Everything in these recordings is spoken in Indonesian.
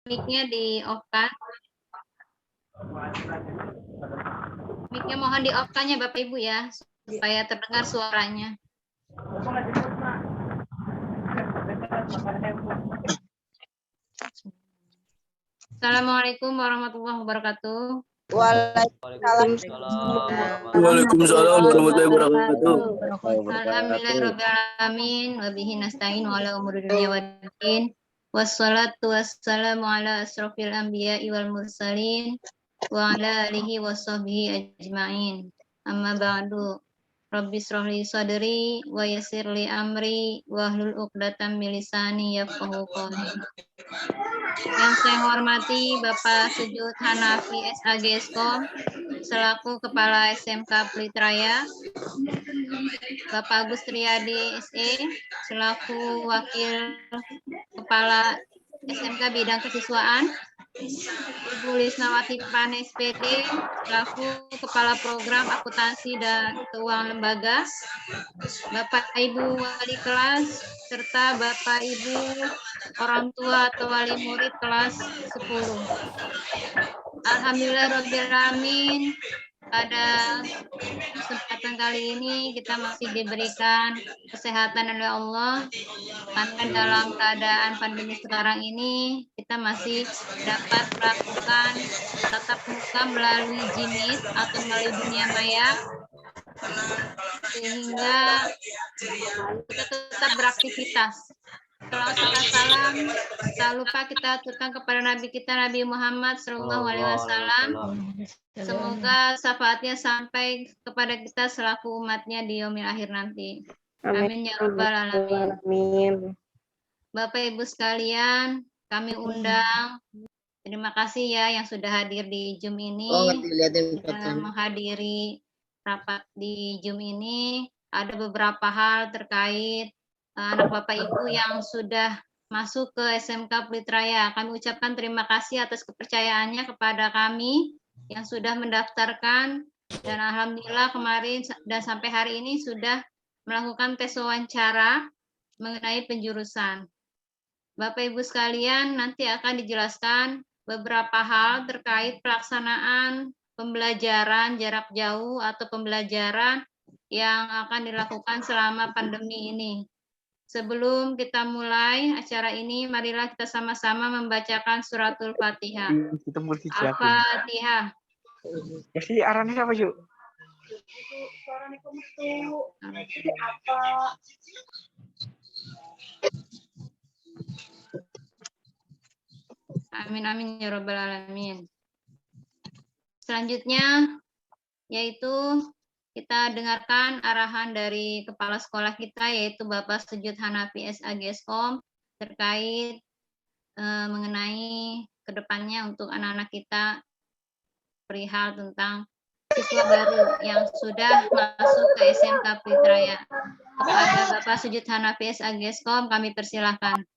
Mic-nya di-off-kan. Mic-nya mohon di-off-kan ya Bapak Ibu ya, supaya terdengar suaranya. Assalamualaikum warahmatullahi wabarakatuh. Waalaikumsalam warahmatullahi wabarakatuh. Alhamdulillahirrahmanirrahim. Wabihi nasta'in wa ala umuri dunya waddin. Wassalatu wassalamu ala asrofil anbiya'i wal mursalin wa ala alihi wa sahbihi ajma'in. Amma ba'du. Rabbi shrahli sadri wa yassirli amri wa hlul 'uqdatam min lisani yafqahu qawli. Yang saya hormati Bapak Sujud Hanafi SAG Eskom selaku Kepala SMK Pelita, Bapak Agus Triadi SE selaku Wakil Kepala SMK Bidang Kesiswaan, Ibu Lisnawati Pan SPD selaku Kepala Program Akuntansi dan Keuangan Lembaga, Bapak Ibu Wali Kelas, serta Bapak Ibu orang tua atau wali murid kelas 10. Alhamdulillahirrahmanirrahim. Pada kesempatan kali ini kita masih diberikan kesehatan oleh Allah, karena dalam keadaan pandemi sekarang ini kita masih dapat melakukan tatap muka melalui Jimit atau melalui dunia maya, sehingga kita tetap beraktivitas. Salam, tak lupa kita aturkan kepada Nabi kita Nabi Muhammad SAW. Semoga syafaatnya sampai kepada kita selaku umatnya di yaumil akhir nanti. Amin ya rabbal alamin. Bapak Ibu sekalian, kami undang. Terima kasih ya yang sudah hadir di Zoom ini. Sudah menghadiri rapat di Zoom ini. Ada beberapa hal terkait anak Bapak Ibu yang sudah masuk ke SMK Pelita. Kami ucapkan terima kasih atas kepercayaannya kepada kami yang sudah mendaftarkan, dan alhamdulillah kemarin dan sampai hari ini sudah melakukan tes wawancara mengenai penjurusan. Bapak Ibu sekalian, nanti akan dijelaskan beberapa hal terkait pelaksanaan pembelajaran jarak jauh atau pembelajaran yang akan dilakukan selama pandemi ini. Sebelum kita mulai acara ini, marilah kita sama-sama membacakan suratul Fatihah. Al-Fatihah. Jadi arahnya apa, Yuk? Amin amin ya rabbal alamin. Selanjutnya yaitu kita dengarkan arahan dari kepala sekolah kita, yaitu Bapak Sujud Hanafi SAG Eskom, terkait mengenai kedepannya untuk anak-anak kita perihal tentang siswa baru yang sudah masuk ke SMK Pelita. Kepada Bapak Sujud Hanafi SAG Eskom kami persilahkan.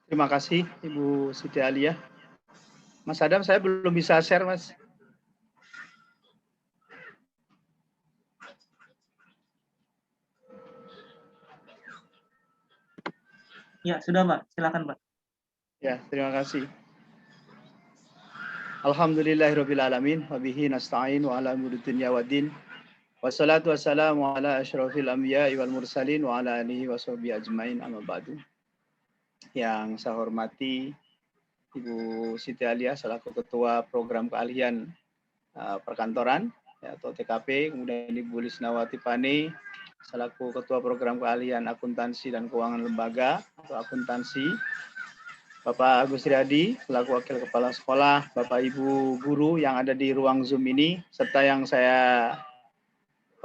Terima kasih Ibu Siti Aliyah. Mas Adam, saya belum bisa share, Mas. Ya, sudah Pak. Silakan Pak. Ya, terima kasih. Alhamdulillahirrahmanirrahim. Wabihi nasta'in wa ala umuri dunya waddin. Wassalatu wassalamu ala asyrafil anbiya'i wal mursalin wa ala alihi wa sahbihi ajmain, amma ba'du. Yang saya hormati Ibu Siti Aliyah selaku Ketua Program Keahlian Perkantoran atau TKP, kemudian Ibu Lisnawati Pani selaku Ketua Program Keahlian Akuntansi dan Keuangan Lembaga atau Akuntansi, Bapak Agus Triadi selaku Wakil Kepala Sekolah, Bapak Ibu Guru yang ada di ruang Zoom ini, serta yang saya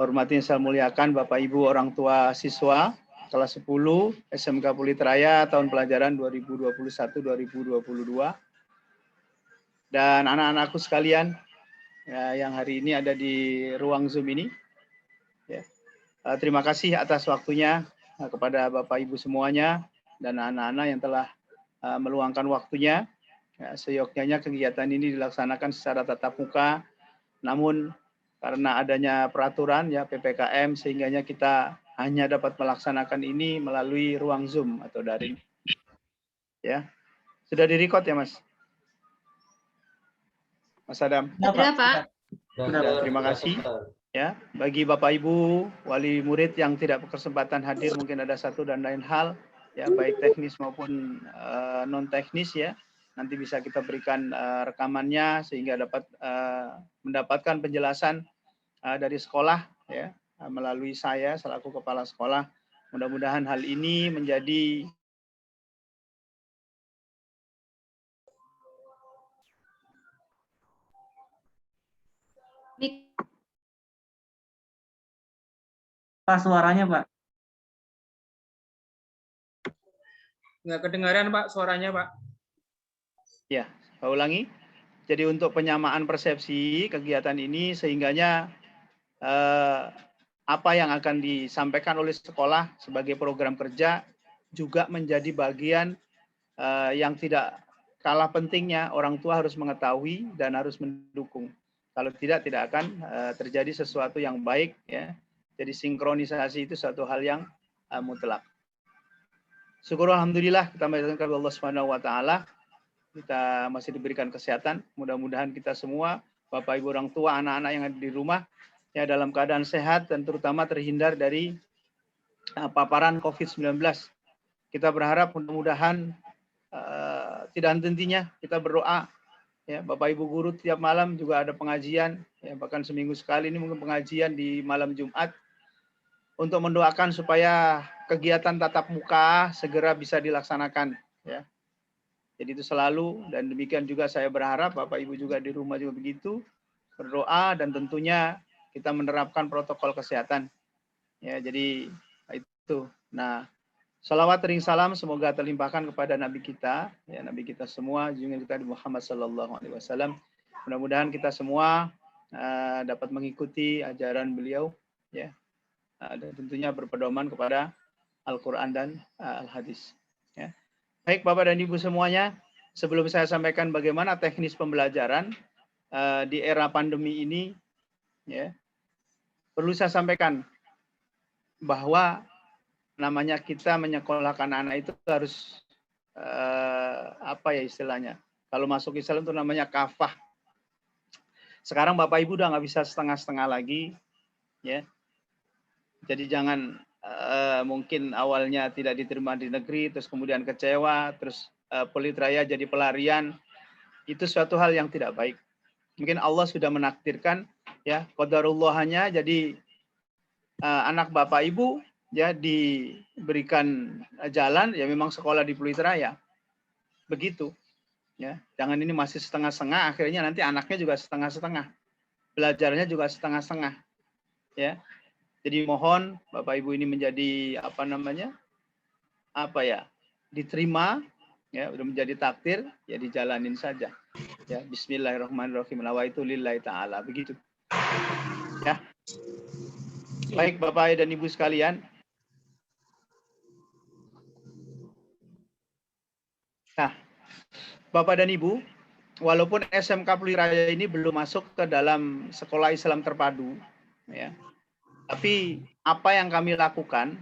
hormati dan saya muliakan Bapak Ibu orang tua siswa kelas 10 SMK Pelita tahun pelajaran 2021-2022, dan anak-anakku sekalian ya, yang hari ini ada di ruang Zoom ini. Ya. Terima kasih atas waktunya kepada Bapak Ibu semuanya dan anak-anak yang telah meluangkan waktunya. Ya, seyogyanya kegiatan ini dilaksanakan secara tatap muka, namun karena adanya peraturan ya PPKM sehingganya kita hanya dapat melaksanakan ini melalui ruang Zoom atau daring. Ya. Sudah direkod ya, Mas? Mas Adam. Sudah, Pak. Sudah, Pak. Terima kasih. Ya, bagi Bapak Ibu wali murid yang tidak berkesempatan hadir, mungkin ada satu dan lain hal, ya baik teknis maupun non teknis ya. Nanti bisa kita berikan rekamannya sehingga dapat mendapatkan penjelasan dari sekolah ya melalui saya selaku kepala sekolah. Mudah-mudahan hal ini menjadi Pak, suaranya, Pak. Nggak kedengaran, Pak, suaranya, Pak. ya, saya ulangi. Jadi untuk penyamaan persepsi kegiatan ini sehingganya apa yang akan disampaikan oleh sekolah sebagai program kerja juga menjadi bagian yang tidak kalah pentingnya. Orang tua harus mengetahui dan harus mendukung. Kalau tidak akan terjadi sesuatu yang baik ya. Jadi sinkronisasi itu satu hal yang mutlak. Syukur alhamdulillah kita mengucapkan kepada Allah Subhanahu wa taala kita masih diberikan kesehatan. Mudah-mudahan kita semua Bapak Ibu orang tua, anak-anak yang ada di rumah ya dalam keadaan sehat dan terutama terhindar dari paparan COVID-19. Kita berharap mudah-mudahan tidak henti-hentinya kita berdoa ya Bapak Ibu guru tiap malam juga ada pengajian ya bahkan seminggu sekali ini mungkin pengajian di malam Jumat untuk mendoakan supaya kegiatan tatap muka segera bisa dilaksanakan ya. Jadi itu selalu dan demikian juga saya berharap Bapak Ibu juga di rumah juga begitu berdoa dan tentunya kita menerapkan protokol kesehatan. Ya, jadi itu. Nah, salawat ring salam semoga terlimpahkan kepada Nabi kita, ya Nabi kita semua, junjungan kita Muhammad sallallahu alaihi wasallam. Mudah-mudahan kita semua dapat mengikuti ajaran beliau, ya, dan tentunya berpedoman kepada Al-Quran dan Al-Hadis. Ya. Baik Bapak dan Ibu semuanya, sebelum saya sampaikan bagaimana teknis pembelajaran di era pandemi ini, ya, perlu saya sampaikan bahwa namanya kita menyekolahkan anak itu harus apa ya istilahnya? Kalau masuk Islam itu namanya kafah. Sekarang Bapak Ibu udah nggak bisa setengah-setengah lagi, ya. Jadi jangan mungkin awalnya tidak diterima di negeri, terus kemudian kecewa, terus pelit raya jadi pelarian. Itu suatu hal yang tidak baik. Mungkin Allah sudah menakdirkan, ya, qadarullahnya jadi anak Bapak Ibu ya diberikan jalan ya memang sekolah di Pluit Raya. Begitu. Ya, jangan ini masih setengah-setengah akhirnya nanti anaknya juga setengah-setengah. Belajarnya juga setengah-setengah. Ya. Jadi mohon Bapak Ibu ini menjadi apa namanya? Apa ya? Diterima ya, udah menjadi takdir ya dijalanin saja. Ya, bismillahirrahmanirrahim. Nawaitu lillahi taala. Begitu. Ya. Baik Bapak dan Ibu sekalian. Nah, Bapak dan Ibu, walaupun SMK Pluit Raya ini belum masuk ke dalam sekolah Islam terpadu, ya, tapi apa yang kami lakukan,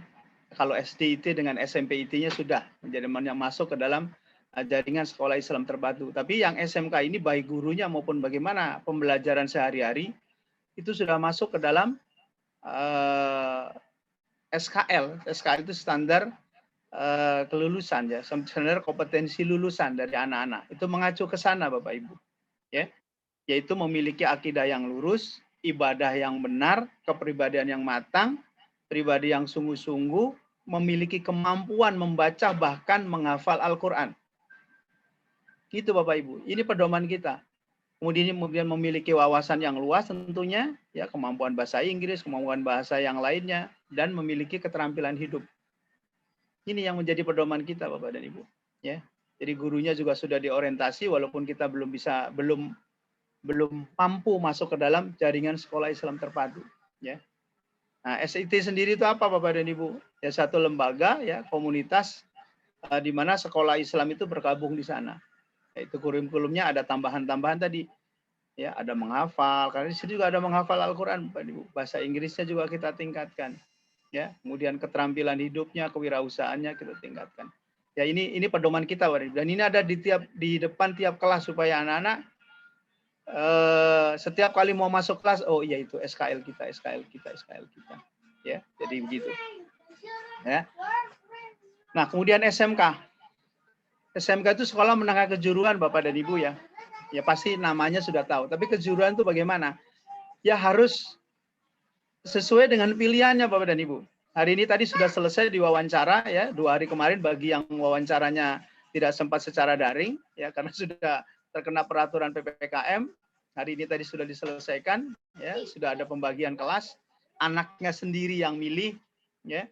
kalau SD-IT dengan SMP-IT-nya sudah menjadi yang masuk ke dalam jaringan sekolah Islam terpadu. Tapi yang SMK ini baik gurunya maupun bagaimana pembelajaran sehari-hari, itu sudah masuk ke dalam SKL. SKL itu standar kelulusan ya, standar kompetensi lulusan dari anak-anak. Itu mengacu ke sana Bapak Ibu. Ya. Yaitu memiliki akidah yang lurus, ibadah yang benar, kepribadian yang matang, pribadi yang sungguh-sungguh, memiliki kemampuan membaca bahkan menghafal Al-Qur'an. Gitu Bapak Ibu. Ini pedoman kita. Kemudian memiliki wawasan yang luas tentunya, ya kemampuan bahasa Inggris, kemampuan bahasa yang lainnya, dan memiliki keterampilan hidup. Ini yang menjadi pedoman kita Bapak dan Ibu. Ya, jadi gurunya juga sudah diorientasi walaupun kita belum mampu masuk ke dalam jaringan sekolah Islam terpadu. Ya. Nah, SIT sendiri itu apa Bapak dan Ibu? Ya satu lembaga ya komunitas di mana sekolah Islam itu bergabung di sana. Yaitu kurikulumnya ada tambahan-tambahan tadi. Ya, ada menghafal, karena di sini juga ada menghafal Al-Qur'an Bapak Ibu. Bahasa Inggrisnya juga kita tingkatkan. Ya, kemudian keterampilan hidupnya, kewirausahaannya kita tingkatkan. Ya ini pedoman kita, Bapak Ibu. Dan ini ada di depan tiap kelas supaya anak-anak setiap kali mau masuk kelas, oh iya itu SKL kita. Ya, jadi begitu. Ya. Nah, kemudian SMK. SMK itu sekolah menengah kejuruan, Bapak dan Ibu ya. Ya pasti namanya sudah tahu. Tapi kejuruan itu bagaimana? Ya harus sesuai dengan pilihannya, Bapak dan Ibu. Hari ini tadi sudah selesai diwawancara ya, 2 hari kemarin bagi yang wawancaranya tidak sempat secara daring ya karena sudah terkena peraturan PPKM. Hari ini tadi sudah diselesaikan ya, sudah ada pembagian kelas, anaknya sendiri yang milih ya.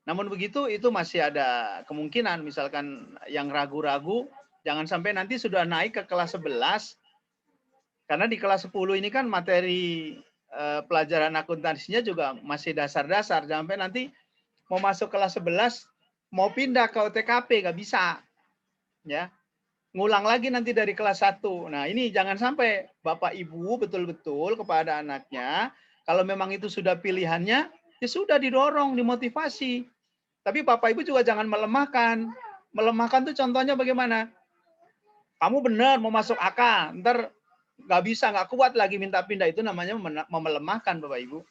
Namun begitu itu masih ada kemungkinan misalkan yang ragu-ragu jangan sampai nanti sudah naik ke kelas 11 karena di kelas 10 ini kan materi pelajaran akuntansinya juga masih dasar-dasar. Jangan sampai nanti mau masuk kelas 11, mau pindah ke OTKP, nggak bisa. Ya, ngulang lagi nanti dari kelas 1. Nah ini jangan sampai Bapak Ibu betul-betul kepada anaknya, kalau memang itu sudah pilihannya, ya sudah didorong, dimotivasi. Tapi Bapak Ibu juga jangan melemahkan. Melemahkan tuh contohnya bagaimana? Kamu benar mau masuk AK, ntar nggak bisa, nggak kuat lagi minta pindah, itu namanya melemahkan Bapak Ibu.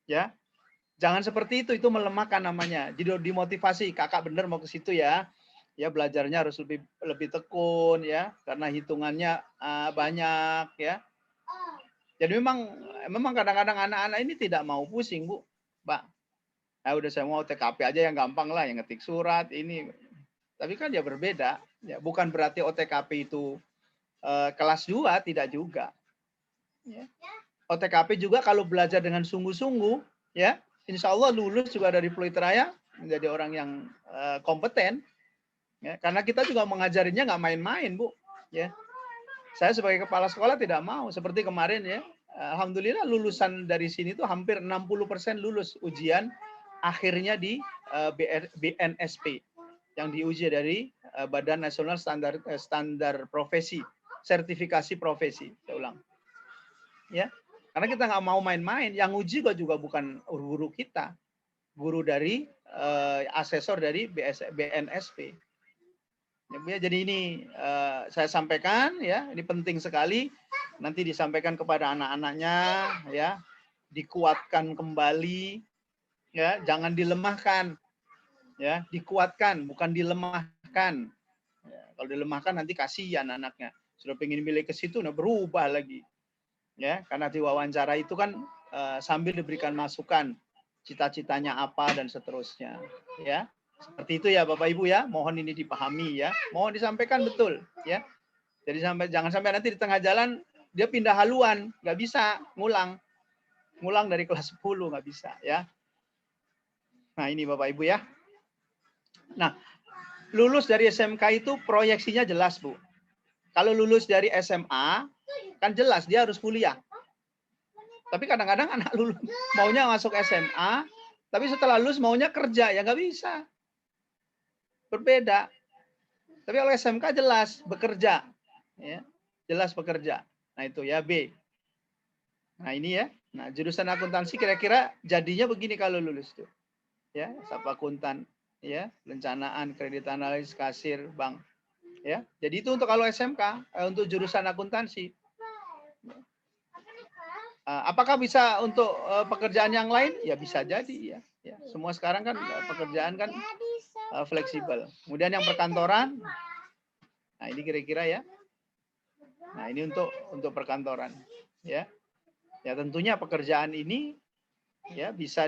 Ya, jangan seperti itu melemahkan namanya. Jadi dimotivasi, kakak bener mau ke situ ya. Ya belajarnya harus lebih tekun ya, karena hitungannya banyak ya. Jadi memang kadang-kadang anak-anak ini tidak mau pusing Bu, Mbak. Nah, udah saya mau OTKP aja yang gampang lah, yang ngetik surat ini. Tapi kan ya berbeda. Ya, bukan berarti OTKP itu kelas 2, tidak juga. Ya. OTKP juga kalau belajar dengan sungguh-sungguh, ya, insya Allah lulus juga dari Pelita menjadi orang yang kompeten. Ya, karena kita juga mengajarinya nggak main-main, Bu. Ya. Saya sebagai kepala sekolah tidak mau. Seperti kemarin ya, alhamdulillah lulusan dari sini tuh hampir 60% lulus ujian akhirnya di BNSP yang diuji dari Badan Nasional Standar Profesi. Sertifikasi profesi, saya ulang. Ya, karena kita nggak mau main-main. Yang uji juga bukan guru kita, guru dari asesor dari BNSP. Ya, jadi ini saya sampaikan ya, ini penting sekali. Nanti disampaikan kepada anak-anaknya ya, dikuatkan kembali ya, jangan dilemahkan ya, dikuatkan bukan dilemahkan. Ya, kalau dilemahkan nanti kasihan anaknya. Sudah pengen milih ke situ, nah berubah lagi. Ya, karena di wawancara itu kan sambil diberikan masukan, cita-citanya apa dan seterusnya. Ya, seperti itu ya Bapak Ibu ya. Mohon ini dipahami ya. Mohon disampaikan betul ya. Jadi jangan sampai nanti di tengah jalan dia pindah haluan, nggak bisa ngulang dari kelas 10 nggak bisa ya. Nah ini Bapak Ibu ya. Nah lulus dari SMK itu proyeksinya jelas Bu. Kalau lulus dari SMA, kan jelas dia harus kuliah. Tapi kadang-kadang anak lulus maunya masuk SMA, tapi setelah lulus maunya kerja, ya nggak bisa. Berbeda. Tapi kalau SMK jelas bekerja, ya jelas bekerja. Nah itu ya B. Nah ini ya. Nah jurusan akuntansi kira-kira jadinya begini kalau lulus tuh. Ya, sapa akuntan, ya, perencanaan, kredit analis, kasir, bank. Ya, jadi itu untuk kalau SMK, untuk jurusan akuntansi. Apakah bisa untuk pekerjaan yang lain? Ya bisa jadi ya. Ya, semua sekarang kan pekerjaan kan fleksibel. Kemudian yang perkantoran, nah ini kira-kira ya. Nah ini untuk perkantoran, ya. Ya tentunya pekerjaan ini ya bisa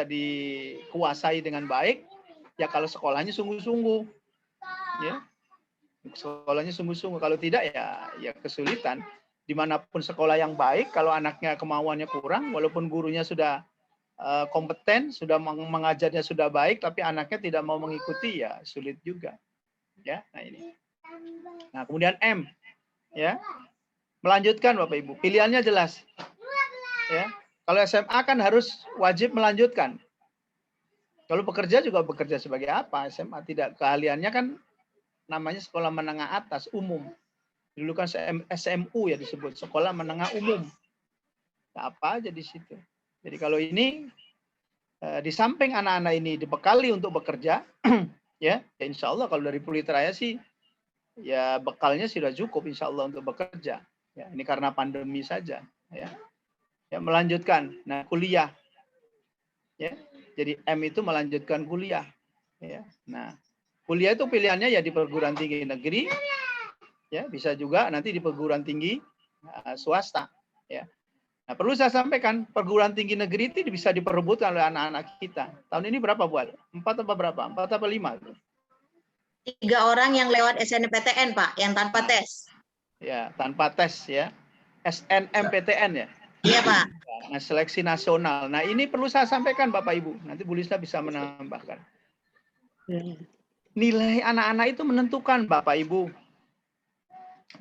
dikuasai dengan baik. Ya kalau sekolahnya sungguh-sungguh, ya. Sekolahnya sungguh-sungguh, kalau tidak ya kesulitan. Dimanapun sekolah yang baik, kalau anaknya kemauannya kurang, walaupun gurunya sudah kompeten, sudah mengajarnya sudah baik, tapi anaknya tidak mau mengikuti, ya sulit juga. Ya, nah ini. Nah kemudian M, ya melanjutkan Bapak Ibu, pilihannya jelas. Ya, kalau SMA kan harus wajib melanjutkan. Kalau bekerja juga bekerja sebagai apa? SMA tidak, keahliannya kan namanya sekolah menengah atas umum. Dulu kan SMU ya disebut, sekolah menengah umum. Nah, apa aja di situ. Jadi kalau ini di samping anak-anak ini dibekali untuk bekerja, Ya, ya insya Allah kalau dari Pelita Raya sih ya bekalnya sudah cukup insya Allah untuk bekerja. Ya, ini karena pandemi saja. Ya, ya melanjutkan. Nah, kuliah. Ya, jadi M itu melanjutkan kuliah. Ya, nah kuliah itu pilihannya ya di perguruan tinggi negeri. Ya, bisa juga nanti di perguruan tinggi swasta. Ya. Nah, perlu saya sampaikan, perguruan tinggi negeri itu bisa diperebutkan oleh anak-anak kita. Tahun ini berapa, Bu? 4 apa berapa? 4 apa 5? 3 orang yang lewat SNMPTN, Pak, yang tanpa tes. Ya, tanpa tes ya. SNMPTN ya. Iya, Pak. Nah, seleksi nasional. Nah, ini perlu saya sampaikan Bapak Ibu. Nanti Bu Lisna bisa menambahkan. Nilai anak-anak itu menentukan Bapak Ibu.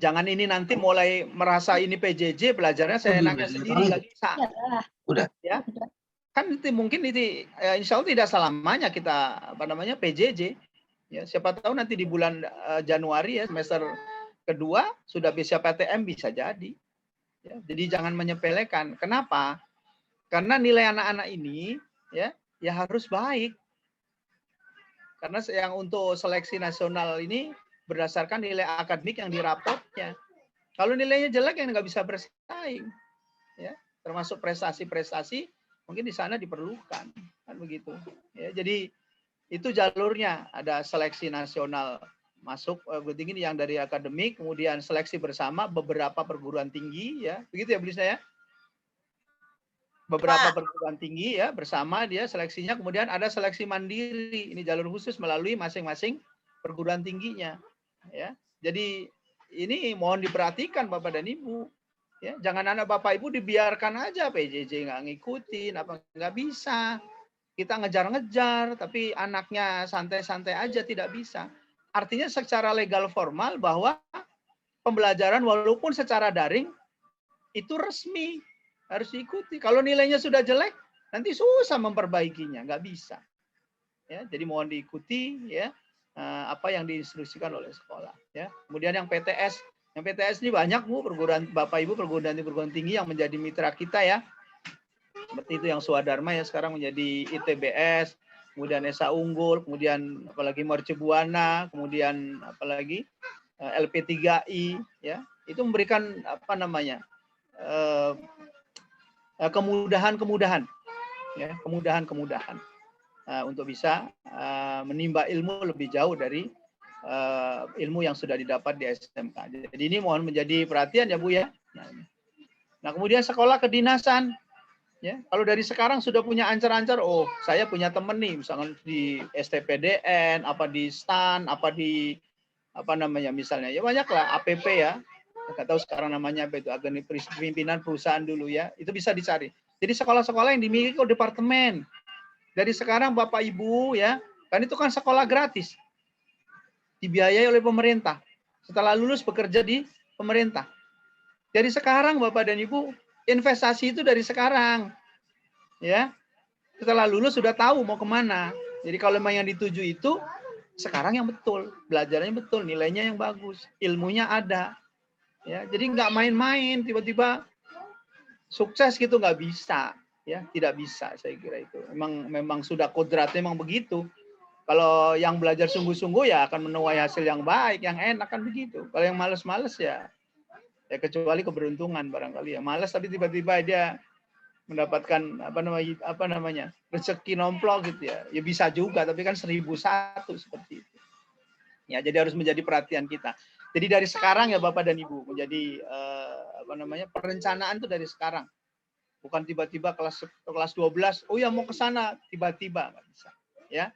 Jangan ini nanti mulai merasa ini PJJ, belajarnya saya nanya sendiri, nggak bisa. Udah. Ya. Kan itu mungkin itu insya Allah tidak selamanya kita PJJ. Ya, siapa tahu nanti di bulan Januari ya semester kedua sudah bisa PTM bisa jadi. Ya, jadi jangan menyepelekan. Kenapa? Karena nilai anak-anak ini ya harus baik. Karena yang untuk seleksi nasional ini berdasarkan nilai akademik yang di rapotnya. Kalau nilainya jelek yang nggak bisa bersaing, ya termasuk prestasi-prestasi mungkin di sana diperlukan, kan begitu. Ya, jadi itu jalurnya ada seleksi nasional masuk perguruan tinggi yang dari akademik, kemudian seleksi bersama beberapa perguruan tinggi, ya begitu ya Bu Lisna ya. Beberapa perguruan tinggi ya bersama dia seleksinya, kemudian ada seleksi mandiri, ini jalur khusus melalui masing-masing perguruan tingginya. Ya, jadi ini mohon diperhatikan Bapak dan Ibu. Ya, jangan anak Bapak Ibu dibiarkan aja PJJ nggak ngikutin, apa nggak bisa. Kita ngejar-ngejar, tapi anaknya santai-santai aja tidak bisa. Artinya secara legal formal bahwa pembelajaran walaupun secara daring itu resmi harus diikuti. Kalau nilainya sudah jelek, nanti susah memperbaikinya, nggak bisa. Ya, jadi mohon diikuti ya. Apa yang diinstruksikan oleh sekolah ya. Kemudian yang PTS ini banyak Bu, perguruan Bapak Ibu perguruan tinggi yang menjadi mitra kita ya. Seperti itu yang Swadharma ya sekarang menjadi ITBS, kemudian Esa Unggul, kemudian apalagi Mercubuana, kemudian apalagi LP3I ya. Itu memberikan kemudahan-kemudahan ya, kemudahan-kemudahan untuk bisa menimba ilmu lebih jauh dari ilmu yang sudah didapat di SMK. Jadi ini mohon menjadi perhatian ya Bu ya. Nah kemudian sekolah kedinasan, ya kalau dari sekarang sudah punya ancar-ancar, oh saya punya temen nih, misalkan di STPDN, apa di STAN, apa di misalnya ya banyak lah APP ya. Nggak tahu sekarang namanya apa itu, agen pimpinan perusahaan dulu ya, itu bisa dicari. Jadi sekolah-sekolah yang dimiliki oleh departemen. Dari sekarang Bapak Ibu ya, kan itu kan sekolah gratis. Dibiayai oleh pemerintah. Setelah lulus bekerja di pemerintah. Dari sekarang Bapak dan Ibu, investasi itu dari sekarang. Ya. Setelah lulus sudah tahu mau kemana. Jadi kalau memang yang dituju itu, sekarang yang betul. Belajarnya betul, nilainya yang bagus. Ilmunya ada. Ya, jadi nggak main-main, tiba-tiba sukses gitu nggak bisa. Ya, tidak bisa saya kira itu. Memang sudah kodratnya memang begitu. Kalau yang belajar sungguh-sungguh ya akan menuai hasil yang baik, yang enak kan begitu. Kalau yang males-males ya kecuali keberuntungan barangkali ya. Males tapi tiba-tiba dia mendapatkan rezeki nomplok gitu ya. Ya bisa juga tapi kan 1001 seperti itu. Ya, jadi harus menjadi perhatian kita. Jadi dari sekarang ya Bapak dan Ibu menjadi perencanaan itu dari sekarang. Bukan tiba-tiba kelas 12, oh ya mau ke sana, tiba-tiba nggak bisa, ya.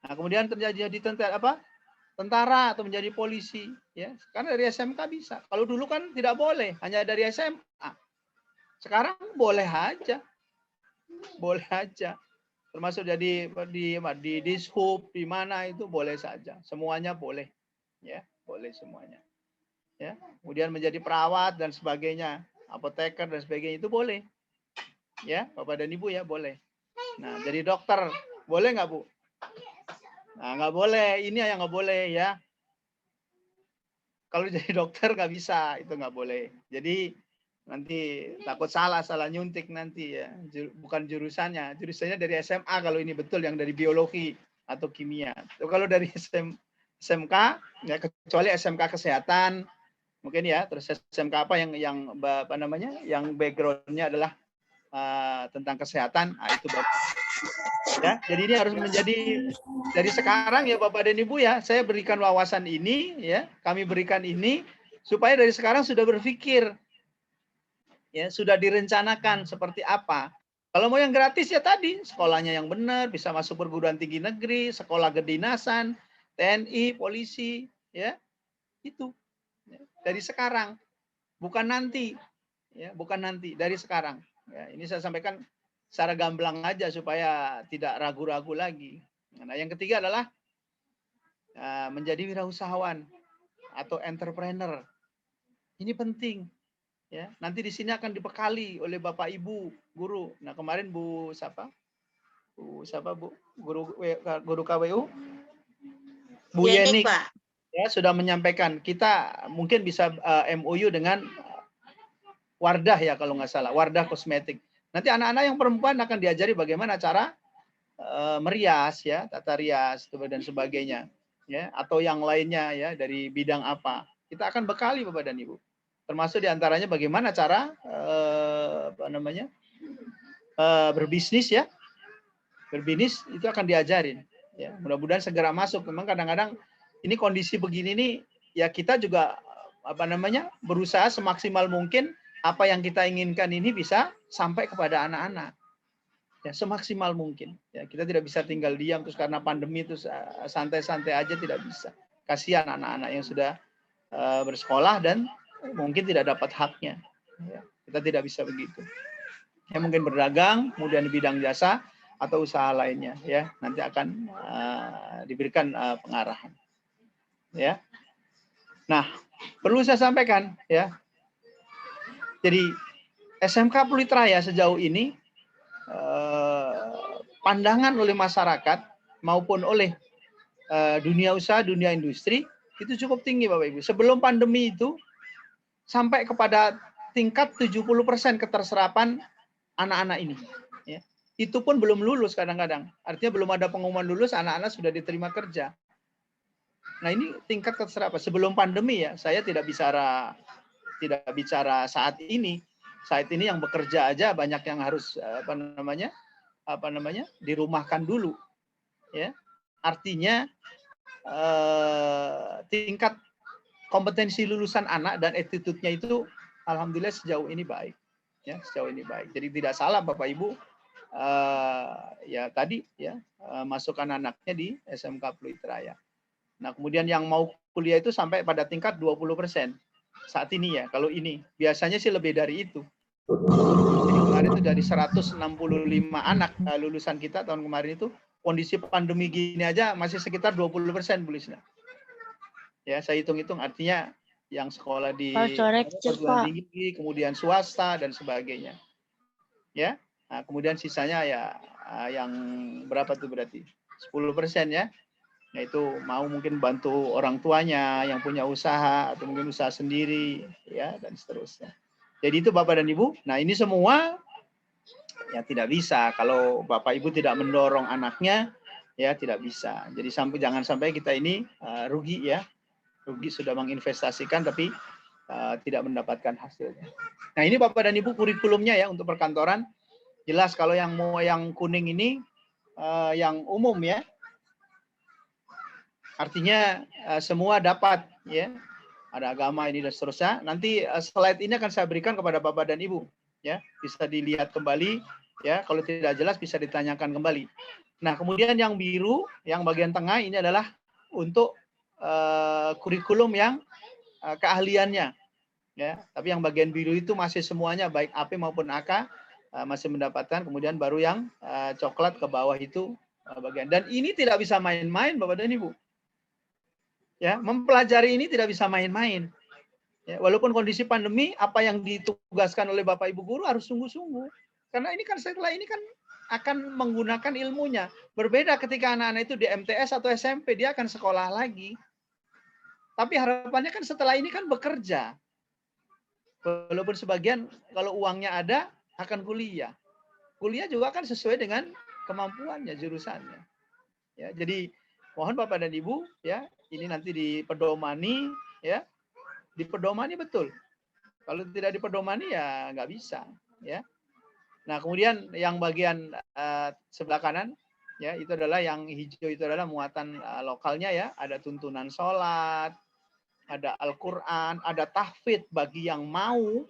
Nah, kemudian terjadi tentara atau menjadi polisi, ya. Karena dari SMK bisa. Kalau dulu kan tidak boleh, hanya dari SMA. Sekarang boleh aja. Boleh aja. Termasuk jadi di Dishub, di mana itu boleh saja. Semuanya boleh. Ya, boleh semuanya. Ya. Kemudian menjadi perawat dan sebagainya. Apoteker dan sebagainya itu boleh. Ya, Bapak dan Ibu ya boleh. Nah, jadi dokter boleh nggak Bu? Nah, nggak boleh. Ini yang nggak boleh ya. Kalau jadi dokter nggak bisa, itu nggak boleh. Jadi nanti takut salah nyuntik nanti ya. Bukan jurusannya. Jurusannya dari SMA kalau ini betul yang dari biologi. atau kimia. Kalau dari SMK ya, kecuali SMK kesehatan mungkin ya, terus SMK apa yang apa namanya, yang backgroundnya adalah tentang kesehatan, itu bagus. Ya, jadi ini harus menjadi dari sekarang ya Bapak dan Ibu ya, saya berikan wawasan ini ya, kami berikan ini supaya dari sekarang sudah berpikir ya, sudah direncanakan seperti apa. Kalau mau yang gratis ya tadi, sekolahnya yang benar, bisa masuk perguruan tinggi negeri, sekolah kedinasan, TNI, polisi, ya itu dari sekarang, bukan nanti, ya bukan nanti, dari sekarang. Ya, ini saya sampaikan secara gamblang aja supaya tidak ragu-ragu lagi. Nah, yang ketiga adalah menjadi wirausahawan atau entrepreneur. Ini penting. Ya, nanti di sini akan dibekali oleh Bapak Ibu guru. Nah, kemarin Bu siapa? Bu guru KWU? Bu Yenik Pak. Ya, sudah menyampaikan kita mungkin bisa MOU dengan Wardah ya kalau nggak salah, Wardah Kosmetik. Nanti anak-anak yang perempuan akan diajari bagaimana cara merias ya, tata rias dan sebagainya ya, atau yang lainnya ya, dari bidang apa. Kita akan bekali Bapak dan Ibu. Termasuk diantaranya bagaimana cara berbisnis ya, berbisnis itu akan diajarin. Ya, mudah-mudahan segera masuk. Memang kadang-kadang ini kondisi begini nih, ya kita juga berusaha semaksimal mungkin apa yang kita inginkan ini bisa sampai kepada anak-anak. Ya, semaksimal mungkin. Ya, kita tidak bisa tinggal diam terus karena pandemi itu santai-santai aja, tidak bisa. Kasihan anak-anak yang sudah bersekolah dan mungkin tidak dapat haknya. Ya, kita tidak bisa begitu. Ya, mungkin berdagang, kemudian di bidang jasa atau usaha lainnya, ya nanti akan diberikan pengarahan. Ya, nah perlu saya sampaikan, ya. Jadi SMK Pluit-Raya sejauh ini pandangan oleh masyarakat maupun oleh dunia usaha, dunia industri itu cukup tinggi Bapak Ibu. Sebelum pandemi itu sampai kepada tingkat 70% keterserapan anak-anak ini. Ya. Itu pun belum lulus kadang-kadang. Artinya belum ada pengumuman lulus, anak-anak sudah diterima kerja. Nah ini tingkat keterserapan. Sebelum pandemi ya, saya tidak bicara saat ini. Saat ini yang bekerja aja banyak yang harus dirumahkan dulu. Ya. Artinya tingkat kompetensi lulusan anak dan attitude-nya itu alhamdulillah sejauh ini baik. Ya, sejauh ini baik. Jadi tidak salah Bapak Ibu ya tadi ya masukkan anaknya di SMK Pluit-Raya. Nah, kemudian yang mau kuliah itu sampai pada tingkat 20% saat ini ya. Kalau ini biasanya sih lebih dari itu. Jadi kemarin itu dari 165 anak lulusan kita tahun kemarin itu, kondisi pandemi gini aja masih sekitar 20% Bu Lisna. Ya, saya hitung-hitung artinya yang sekolah di perguruan tinggi, kemudian swasta dan sebagainya. Ya. Nah, kemudian sisanya ya yang berapa tuh berarti? 10% ya. Yaitu mau mungkin bantu orang tuanya yang punya usaha atau mungkin usaha sendiri ya, dan seterusnya. Jadi itu Bapak dan Ibu. Nah, ini semua ya tidak bisa kalau Bapak Ibu tidak mendorong anaknya, ya tidak bisa. Jadi jangan sampai kita ini rugi ya. Rugi sudah menginvestasikan tapi tidak mendapatkan hasilnya. Nah, ini Bapak dan Ibu kurikulumnya ya untuk perkantoran. Jelas kalau yang kuning ini yang umum ya. Artinya semua dapat ya. Ada agama ini dan seterusnya. Nanti slide ini akan saya berikan kepada Bapak dan Ibu ya. Bisa dilihat kembali ya. Kalau tidak jelas bisa ditanyakan kembali. Nah, kemudian yang biru yang bagian tengah ini adalah untuk kurikulum yang keahliannya ya. Tapi yang bagian biru itu masih semuanya baik AP maupun AK masih mendapatkan. Kemudian baru yang coklat ke bawah itu bagian. Dan ini tidak bisa main-main Bapak dan Ibu. Ya, mempelajari ini tidak bisa main-main. Ya, walaupun kondisi pandemi, apa yang ditugaskan oleh Bapak Ibu guru harus sungguh-sungguh. Karena ini kan setelah ini kan akan menggunakan ilmunya. Berbeda ketika anak-anak itu di MTS atau SMP, dia akan sekolah lagi. Tapi harapannya kan setelah ini kan bekerja. Walaupun sebagian kalau uangnya ada akan kuliah. Kuliah juga kan sesuai dengan kemampuannya, jurusannya. Ya, jadi mohon Bapak dan Ibu ya, ini nanti dipedomani ya. Dipedomani betul. Kalau tidak dipedomani ya nggak bisa ya. Nah, kemudian yang bagian sebelah kanan ya, itu adalah yang hijau, itu adalah muatan lokalnya ya, ada tuntunan sholat, ada Al-Qur'an, ada tahfidz bagi yang mau,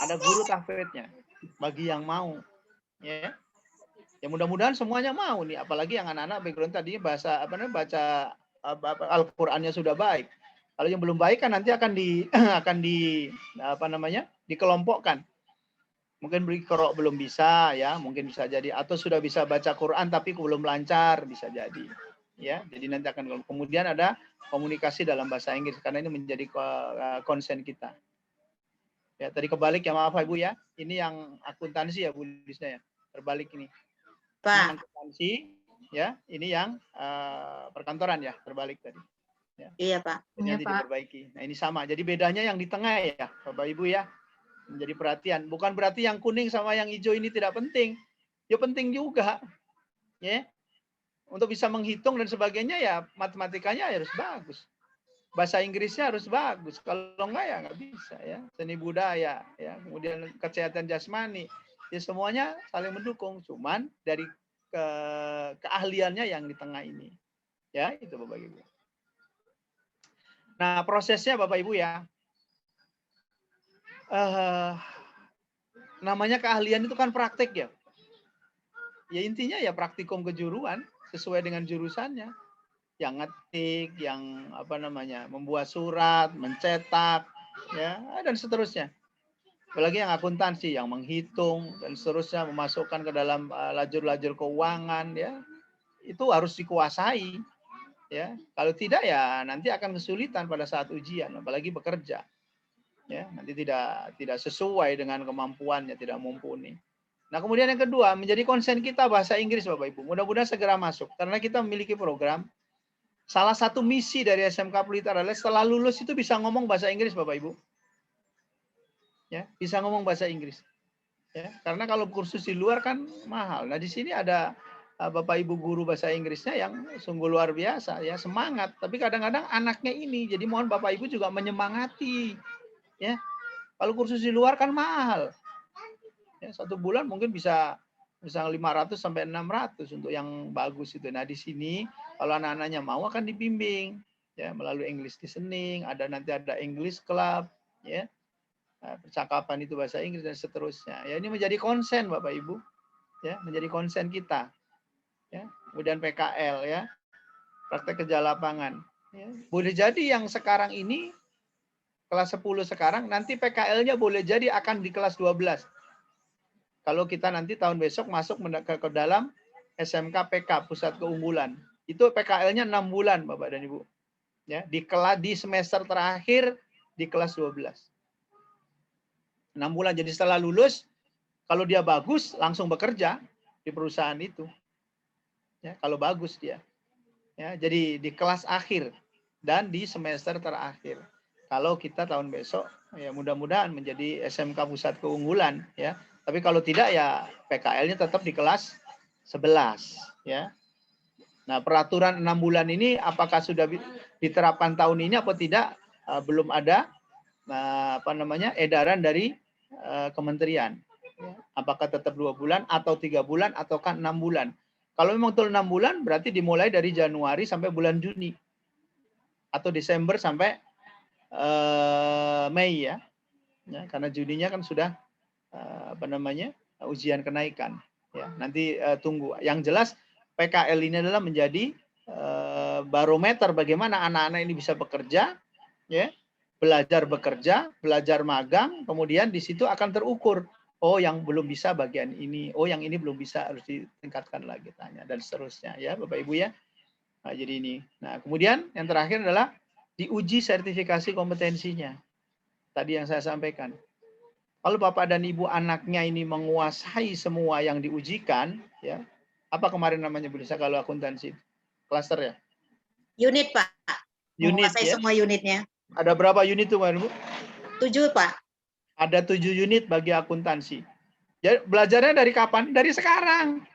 ada guru tahfidznya bagi yang mau ya. Ya mudah-mudahan semuanya mau nih, apalagi yang anak-anak background tadi bahasa baca Al-Qur'annya sudah baik. Kalau yang belum baik kan nanti akan dikelompokkan. Mungkin berqira'ah belum bisa ya, mungkin bisa jadi, atau sudah bisa baca Quran tapi belum lancar, bisa jadi. Ya, jadi nanti akan kemudian ada komunikasi dalam bahasa Inggris karena ini menjadi konsen kita. Ya, tadi kebalik ya, maaf Ibu ya. Ini yang akuntansi ya Bu Lisna ya. Terbalik ini. Ini yang Pak. akuntansi ya, ini yang perkantoran ya, terbalik tadi. Ya. Iya, Pak. Jadi nanti diperbaiki. Nah, ini sama. Jadi bedanya yang di tengah ya, Bapak Ibu ya. Menjadi perhatian. Bukan berarti yang kuning sama yang hijau ini tidak penting. Ya penting juga. Ya. Untuk bisa menghitung dan sebagainya ya matematikanya harus bagus. Bahasa Inggrisnya harus bagus. Kalau enggak ya nggak bisa ya. Seni budaya ya, kemudian kesehatan jasmani. Ya semuanya saling mendukung. Cuman dari keahliannya yang di tengah ini. Ya, itu Bapak Ibu. Nah, prosesnya Bapak Ibu ya. Namanya keahlian itu kan praktek ya. Ya intinya ya praktikum kejuruan sesuai dengan jurusannya. Yang ngetik, yang membuat surat, mencetak, ya dan seterusnya. Apalagi yang akuntansi, yang menghitung dan seterusnya, memasukkan ke dalam lajur-lajur keuangan, ya itu harus dikuasai. Ya, kalau tidak ya nanti akan kesulitan pada saat ujian, apalagi bekerja. Ya, nanti tidak sesuai dengan kemampuannya, tidak mumpuni. Nah, kemudian yang kedua, menjadi konsen kita bahasa Inggris Bapak Ibu. Mudah-mudahan segera masuk karena kita memiliki program. Salah satu misi dari SMK Pelita adalah setelah lulus itu bisa ngomong bahasa Inggris Bapak Ibu. Ya, bisa ngomong bahasa Inggris. Ya, karena kalau kursus di luar kan mahal. Nah, di sini ada Bapak Ibu guru bahasa Inggrisnya yang sungguh luar biasa ya, semangat. Tapi kadang-kadang anaknya ini, jadi mohon Bapak Ibu juga menyemangati. Ya. Kalau kursus di luar kan mahal. Ya, 1 bulan mungkin bisa 500 sampai 600 untuk yang bagus itu. Nah, di sini kalau anak-anaknya mau akan dibimbing ya melalui English listening, nanti ada English club ya. Percakapan itu bahasa Inggris dan seterusnya. Ya, ini menjadi konsen Bapak Ibu. Ya, menjadi konsen kita. Ya, kemudian PKL ya. Praktek kerja lapangan. Ya. Boleh jadi yang sekarang ini kelas 10 sekarang nanti PKL-nya boleh jadi akan di kelas 12. Kalau kita nanti tahun besok masuk ke dalam SMK PK, Pusat Keunggulan. Itu PKL-nya 6 bulan, Bapak dan Ibu. Ya, di semester terakhir di kelas 12. 6 bulan. Jadi setelah lulus, kalau dia bagus, langsung bekerja di perusahaan itu. Ya, kalau bagus dia. Ya, jadi di kelas akhir dan di semester terakhir. Kalau kita tahun besok, ya mudah-mudahan menjadi SMK Pusat Keunggulan. Ya. Tapi kalau tidak ya PKL-nya tetap di kelas 11 ya. Nah, peraturan 6 bulan ini apakah sudah diterapkan tahun ini atau tidak? Belum ada edaran dari kementerian. Apakah tetap 2 bulan atau 3 bulan ataukah 6 bulan? Kalau memang betul 6 bulan berarti dimulai dari Januari sampai bulan Juni. Atau Desember sampai Mei ya. Ya, karena Juninya kan sudah ujian kenaikan ya, nanti tunggu. Yang jelas PKL ini adalah menjadi barometer bagaimana anak-anak ini bisa bekerja ya, belajar bekerja, belajar magang, kemudian di situ akan terukur, oh yang belum bisa bagian ini, oh yang ini belum bisa, harus ditingkatkan lagi tanya dan seterusnya ya Bapak Ibu ya. Nah, jadi ini. Nah, kemudian yang terakhir adalah diuji sertifikasi kompetensinya. Tadi yang saya sampaikan. Kalau Bapak dan Ibu anaknya ini menguasai semua yang diujikan, ya, apa kemarin namanya Bu Lisa kalau akuntansi? Cluster ya? Unit, Pak. Unit menguasai ya? semua unitnya. Ada berapa unit tuh, Bu? 7, Pak. Ada 7 unit bagi akuntansi. Jadi, belajarnya dari kapan? Dari sekarang.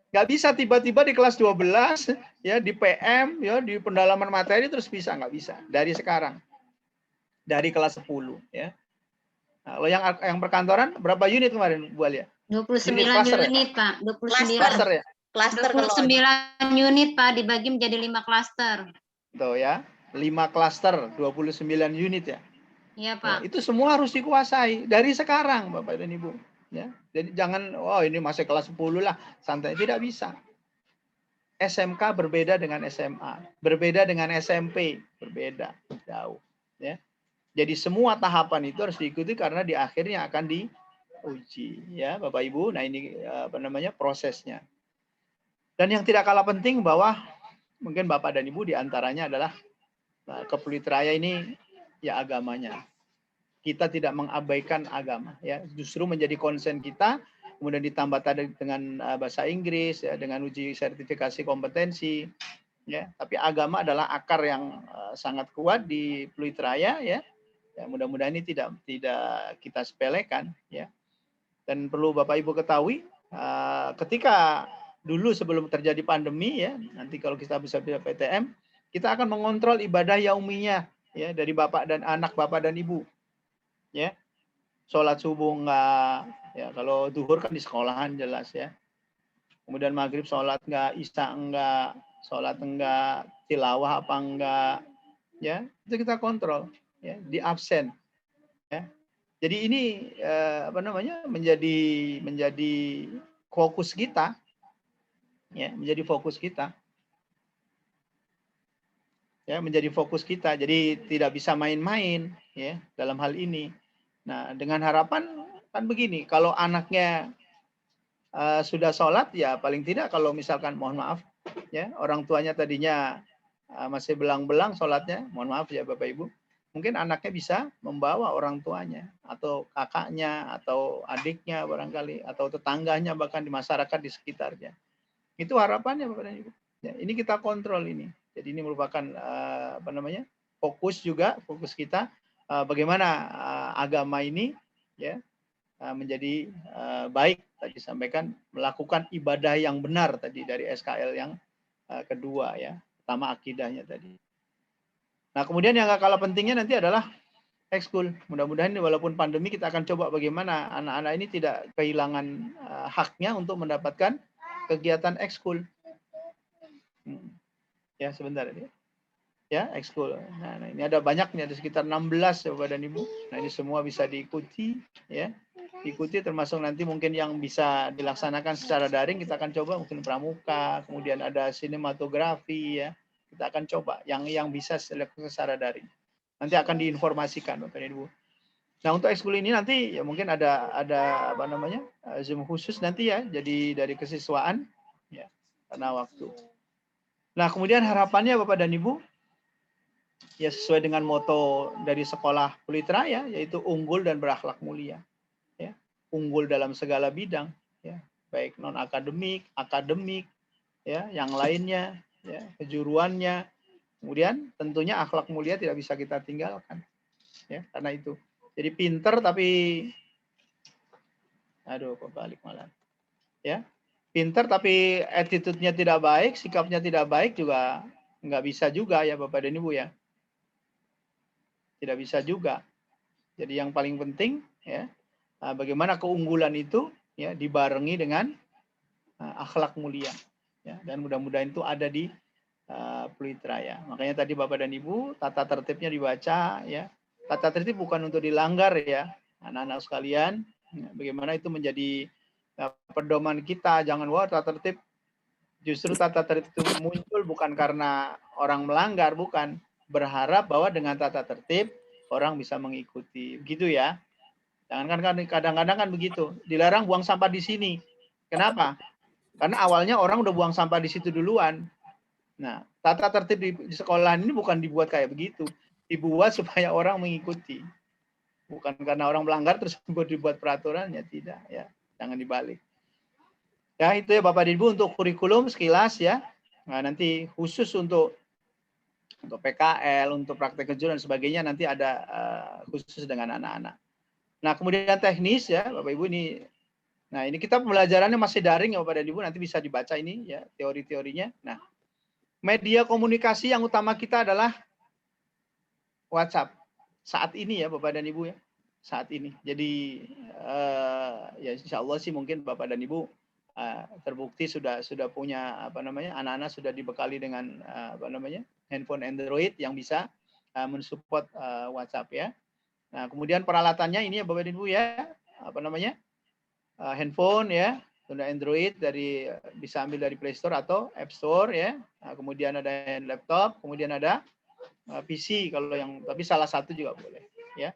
Nggak bisa tiba-tiba di kelas 12 ya, di PM ya, di pendalaman materi terus bisa, nggak bisa. Dari sekarang. Dari kelas 10 ya. Nah, kalau yang perkantoran berapa unit kemarin Bu Alia? 29 cluster ya? unit, Pak. 29. Cluster ya? Klaster kalau 29 unit, Pak, dibagi menjadi 5 klaster. Tuh ya. 5 klaster, 29 unit ya. Iya, Ya, Pak. itu semua harus dikuasai dari sekarang Bapak dan Ibu. Ya. Jadi jangan, oh ini masih kelas 10 lah, santai. Tidak bisa. SMK berbeda dengan SMA, berbeda dengan SMP, berbeda jauh. Ya. Jadi semua tahapan itu harus diikuti karena di akhirnya akan diuji, ya Bapak Ibu. Nah ini apa namanya prosesnya. Dan yang tidak kalah penting bahwa mungkin Bapak dan Ibu diantaranya adalah Kepuliteraya ini ya agamanya. Kita tidak mengabaikan agama, ya justru menjadi konsen kita. Kemudian ditambah tadi dengan bahasa Inggris, ya dengan uji sertifikasi kompetensi. Ya, tapi agama adalah akar yang sangat kuat di Peliteraya, ya. Ya, mudah-mudahan ini tidak kita sepelekan, ya. Dan perlu Bapak Ibu ketahui, ketika dulu sebelum terjadi pandemi, ya, nanti kalau kita bisa PTM, kita akan mengontrol ibadah yaumiyah, ya, dari Bapak dan anak, Bapak dan Ibu, ya. Sholat subuh enggak, ya. Kalau duhur kan di sekolahan jelas, ya. Kemudian maghrib sholat enggak, isya enggak, sholat enggak, tilawah apa enggak, ya, itu kita kontrol. Ya, di absen, ya. Jadi ini apa namanya menjadi fokus kita, ya, menjadi fokus kita, ya, menjadi fokus kita. Jadi tidak bisa main-main, ya, dalam hal ini. Nah, dengan harapan kan begini, kalau anaknya sudah sholat, ya paling tidak kalau misalkan mohon maaf, ya, orang tuanya tadinya masih belang-belang sholatnya, mohon maaf ya Bapak Ibu. Mungkin anaknya bisa membawa orang tuanya atau kakaknya atau adiknya barangkali atau tetangganya bahkan di masyarakat di sekitarnya. Itu harapannya Bapak dan Ibu. Ya, ini kita kontrol ini. Jadi ini merupakan apa namanya? Fokus kita bagaimana agama ini ya menjadi baik tadi sampaikan melakukan ibadah yang benar tadi dari SKL yang kedua ya. Pertama akidahnya tadi. Nah, kemudian yang gak kalah pentingnya nanti adalah ekskul. Mudah-mudahan walaupun pandemi kita akan coba bagaimana anak-anak ini tidak kehilangan haknya untuk mendapatkan kegiatan ekskul. Ya, sebentar ya. Ya, ekskul. Nah, ini ada banyak nih, ada sekitar 16 Bapak dan Ibu. Nah, ini semua bisa diikuti ya. Diikuti termasuk nanti mungkin yang bisa dilaksanakan secara daring kita akan coba mungkin pramuka, kemudian ada sinematografi ya. Kita akan coba yang bisa secara daring. Nanti akan diinformasikan Bapak dan Ibu. Nah, untuk ekskul ini nanti ya mungkin ada apa namanya? Zoom khusus nanti ya. Jadi dari kesiswaan ya karena waktu. Nah, kemudian harapannya Bapak dan Ibu ya sesuai dengan moto dari sekolah Peliteraya yaitu unggul dan berakhlak mulia. Ya. Unggul dalam segala bidang ya, baik non akademik, akademik ya, yang lainnya ya, kejuruannya. Kemudian tentunya akhlak mulia tidak bisa kita tinggalkan. Ya, karena itu. Jadi pinter tapi aduh kok balik malah. Ya. Pinter tapi attitude-nya tidak baik, sikapnya tidak baik juga nggak bisa juga ya Bapak dan Ibu ya. Tidak bisa juga. Jadi yang paling penting ya, bagaimana keunggulan itu ya dibarengi dengan akhlak mulia. Ya, dan mudah-mudahan itu ada di Peliteraya. Makanya tadi Bapak dan Ibu tata tertibnya dibaca ya. Tata tertib bukan untuk dilanggar ya, anak-anak sekalian. Ya, bagaimana itu menjadi pedoman kita. Jangan wah tata tertib. Justru tata tertib itu muncul bukan karena orang melanggar, bukan. Berharap bahwa dengan tata tertib orang bisa mengikuti. Begitu ya. Jangan kan kadang-kadang kan begitu. Dilarang buang sampah di sini. Kenapa? Karena awalnya orang udah buang sampah di situ duluan. Nah, tata tertib di sekolahan ini bukan dibuat kayak begitu. Dibuat supaya orang mengikuti. Bukan karena orang melanggar terus dibuat peraturannya, tidak ya. Jangan dibalik. Ya, itu ya Bapak dan Ibu untuk kurikulum sekilas ya. Nah, nanti khusus untuk PKL, untuk praktek kejuruan dan sebagainya nanti ada khusus dengan anak-anak. Nah, kemudian teknis ya, Bapak Ibu ini Nah, ini kita pembelajarannya masih daring ya Bapak dan Ibu, nanti bisa dibaca ini ya teori-teorinya. Nah, media komunikasi yang utama kita adalah WhatsApp. Saat ini ya Bapak dan Ibu ya. Saat ini. Jadi ya insya Allah sih mungkin Bapak dan Ibu terbukti sudah punya anak-anak sudah dibekali dengan handphone Android yang bisa mensupport WhatsApp ya. Nah, kemudian peralatannya ini ya Bapak dan Ibu ya, handphone ya, sudah Android bisa ambil dari Play Store atau App Store ya. Nah, kemudian ada laptop, kemudian ada PC tapi salah satu juga boleh ya.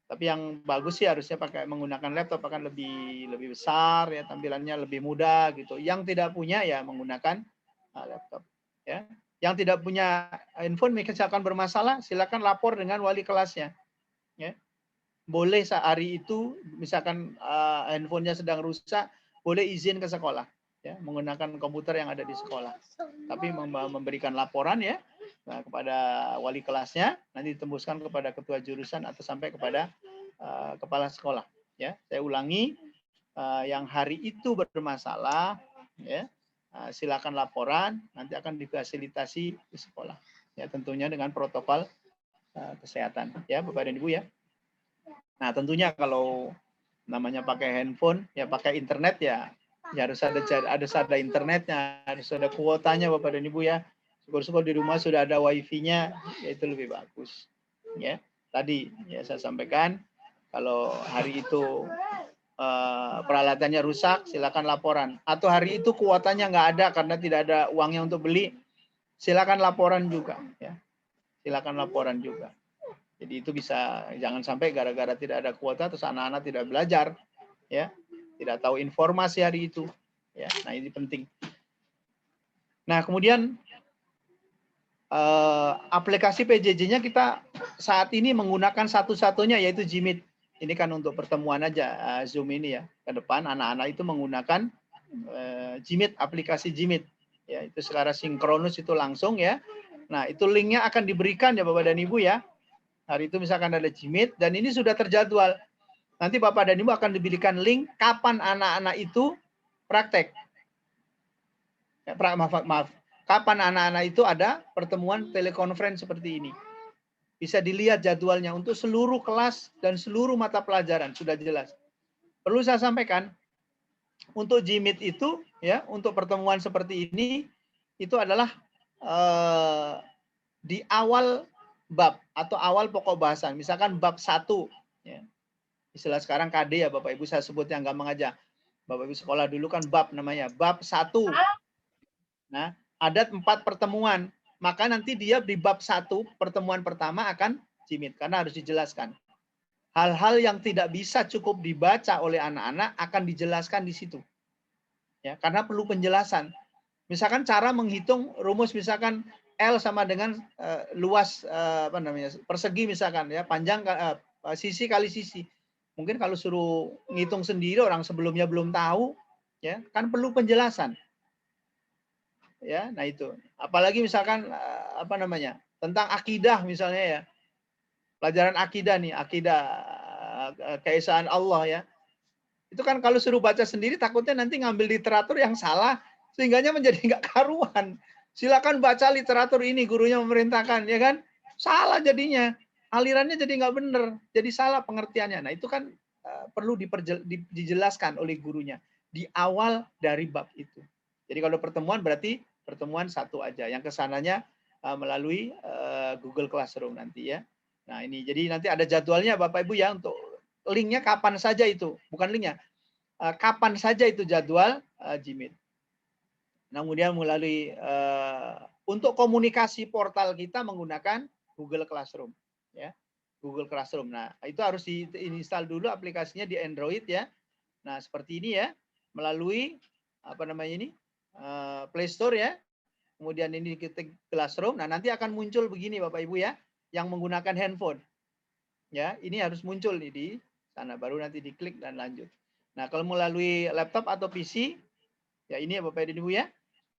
Tapi yang bagus sih harusnya menggunakan laptop akan lebih besar ya, tampilannya lebih mudah gitu. Yang tidak punya ya menggunakan laptop ya. Yang tidak punya handphone misalkan bermasalah, silakan lapor dengan wali kelasnya ya. Boleh sehari itu misalkan handphonenya sedang rusak, boleh izin ke sekolah ya, menggunakan komputer yang ada di sekolah. Tapi memberikan laporan ya kepada wali kelasnya, nanti ditembuskan kepada ketua jurusan atau sampai kepada kepala sekolah ya. Saya ulangi, yang hari itu bermasalah ya, silakan laporan, nanti akan difasilitasi di sekolah ya, tentunya dengan protokol kesehatan ya Bapak dan Ibu ya. Nah, tentunya kalau namanya pakai handphone, ya pakai internet ya harus ada internetnya, harus ada kuotanya Bapak dan Ibu ya. Syukur-syukur di rumah sudah ada wifi-nya, ya itu lebih bagus. Ya, tadi ya saya sampaikan kalau hari itu peralatannya rusak, silakan laporan. Atau hari itu kuotanya nggak ada karena tidak ada uangnya untuk beli, silakan laporan juga. Ya, silakan laporan juga. Jadi itu bisa, jangan sampai gara-gara tidak ada kuota terus anak-anak tidak belajar, ya, tidak tahu informasi hari itu, ya. Nah ini penting. Nah kemudian aplikasi PJJ-nya kita saat ini menggunakan satu-satunya yaitu Jmeet. Ini kan untuk pertemuan aja Zoom ini ya. Ke depan anak-anak itu menggunakan Jmeet, aplikasi Jmeet. Ya itu secara sinkronus itu langsung ya. Nah itu linknya akan diberikan ya Bapak dan Ibu ya. Hari itu misalkan ada Jmeet dan ini sudah terjadwal. Nanti Bapak dan Ibu akan diberikan link kapan anak-anak itu praktek. Ya, maaf. Kapan anak-anak itu ada pertemuan telekonferensi seperti ini. Bisa dilihat jadwalnya untuk seluruh kelas dan seluruh mata pelajaran. Sudah jelas. Perlu saya sampaikan, untuk Jmeet itu, ya, untuk pertemuan seperti ini, itu adalah di awal bab atau awal pokok bahasan, misalkan bab 1 ya. Istilah sekarang KD ya Bapak Ibu, saya sebut yang gampang aja. Bapak Ibu sekolah dulu kan bab namanya, bab 1. Nah, ada 4 pertemuan. Maka nanti dia di bab 1 pertemuan pertama akan Jmeet karena harus dijelaskan. Hal-hal yang tidak bisa cukup dibaca oleh anak-anak akan dijelaskan di situ. Ya, karena perlu penjelasan. Misalkan cara menghitung rumus misalkan L sama dengan luas persegi misalkan ya, panjang sisi kali sisi. Mungkin kalau suruh ngitung sendiri orang sebelumnya belum tahu ya, kan perlu penjelasan. Ya, nah itu. Apalagi misalkan tentang akidah misalnya ya. Pelajaran akidah nih, akidah keesaan Allah ya. Itu kan kalau suruh baca sendiri takutnya nanti ngambil literatur yang salah sehingganya menjadi nggak karuan. Silakan baca literatur ini, gurunya memerintahkan, ya kan? Salah jadinya, alirannya jadi nggak benar, jadi salah pengertiannya. Nah itu kan perlu dijelaskan oleh gurunya di awal dari bab itu. Jadi kalau pertemuan berarti pertemuan 1 aja, yang kesananya melalui Google Classroom nanti ya. Nah ini, jadi nanti ada jadwalnya Bapak Ibu ya, untuk linknya kapan saja itu, bukan linknya, kapan saja itu jadwal Jmeet. Nah, kemudian melalui untuk komunikasi portal kita menggunakan Google Classroom, ya, Google Classroom. Nah, itu harus diinstal dulu aplikasinya di Android ya. Nah, seperti ini ya, melalui Play Store ya. Kemudian ini diketik Classroom. Nah, nanti akan muncul begini Bapak Ibu ya, yang menggunakan handphone. Ya, ini harus muncul nih di sana, baru nanti diklik dan lanjut. Nah, kalau melalui laptop atau PC, ya ini ya Bapak Ibu ya.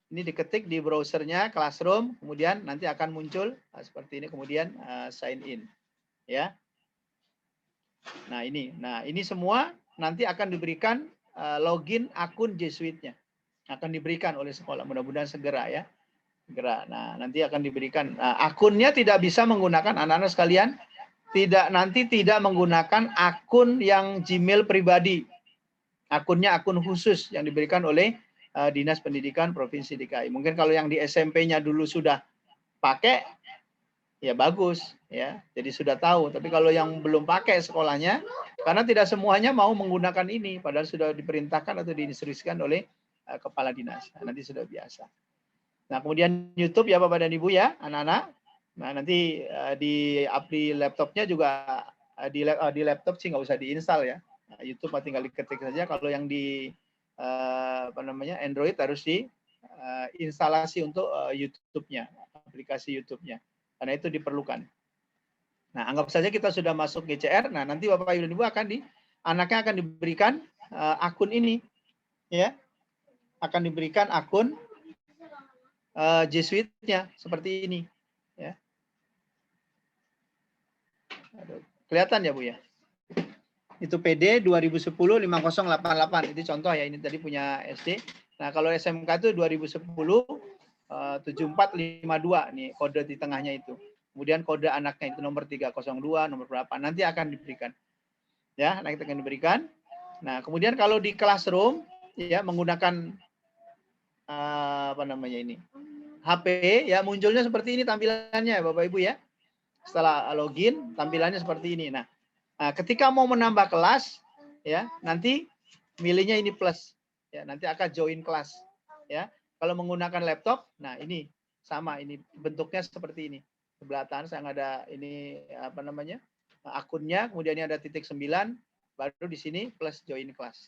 Ini diketik di browsernya Classroom, kemudian nanti akan muncul seperti ini, kemudian sign in, ya. Nah ini semua nanti akan diberikan login akun G Suite-nya. Akan diberikan oleh sekolah. Mudah-mudahan segera ya. Segera. Nah, nanti akan diberikan. Akunnya tidak bisa menggunakan anak-anak sekalian. Nanti tidak menggunakan akun yang Gmail pribadi. Akunnya akun khusus yang diberikan oleh Dinas Pendidikan Provinsi DKI. Mungkin kalau yang di SMP-nya dulu sudah pakai, ya bagus ya. Jadi sudah tahu. Tapi kalau yang belum pakai sekolahnya, karena tidak semuanya mau menggunakan ini, padahal sudah diperintahkan atau diinstruksikan oleh kepala dinas. Nah, nanti sudah biasa. Nah, kemudian YouTube ya Bapak dan Ibu ya, anak-anak. Nah, nanti di laptopnya juga di laptop sih nggak usah diinstal ya. Nah, YouTube tinggal diketik saja. Kalau yang di Android harus diinstalasi untuk YouTube-nya, aplikasi YouTube-nya. Karena itu diperlukan. Nah, anggap saja kita sudah masuk GCR. Nah, nanti Bapak Ibu dan Ibu anaknya akan diberikan akun ini, ya, akan diberikan akun G Suite-nya seperti ini, ya. Kelihatan ya Bu ya? Itu PD 2010-5088. Itu contoh ya, ini tadi punya SD. Nah, kalau SMK itu 2010-7452 nih kode di tengahnya itu. Kemudian kode anaknya itu nomor 302, nomor berapa nanti akan diberikan. Ya, nanti akan diberikan. Nah, kemudian kalau di classroom ya menggunakan HP ya munculnya seperti ini tampilannya Bapak Ibu ya. Setelah login tampilannya seperti ini. Nah, ketika mau menambah kelas ya, nanti milihnya ini plus. Ya, nanti akan join kelas ya. Kalau menggunakan laptop, nah ini sama, ini bentuknya seperti ini. Sebelah atas yang ada ini akunnya, kemudian ini ada titik 9, baru di sini plus join kelas.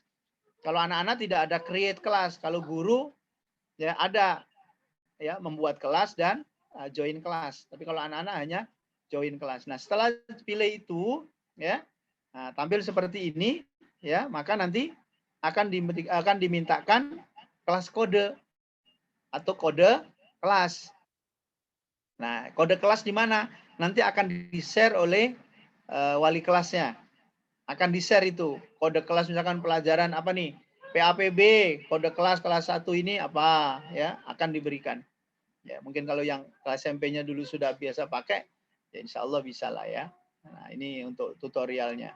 Kalau anak-anak tidak ada create kelas, kalau guru ya ada ya membuat kelas dan join kelas. Tapi kalau anak-anak hanya join kelas. Nah, setelah pilih itu ya, tampil seperti ini ya, maka nanti akan dimintakan kelas kode atau kode kelas. Nah, kode kelas di mana? Nanti akan di-share oleh wali kelasnya. Akan di-share itu. Kode kelas misalkan pelajaran apa nih? PAPB, kode kelas 1 ini apa ya, akan diberikan. Ya, mungkin kalau yang kelas SMP-nya dulu sudah biasa pakai, ya insya Allah bisa lah ya. Nah, ini untuk tutorialnya.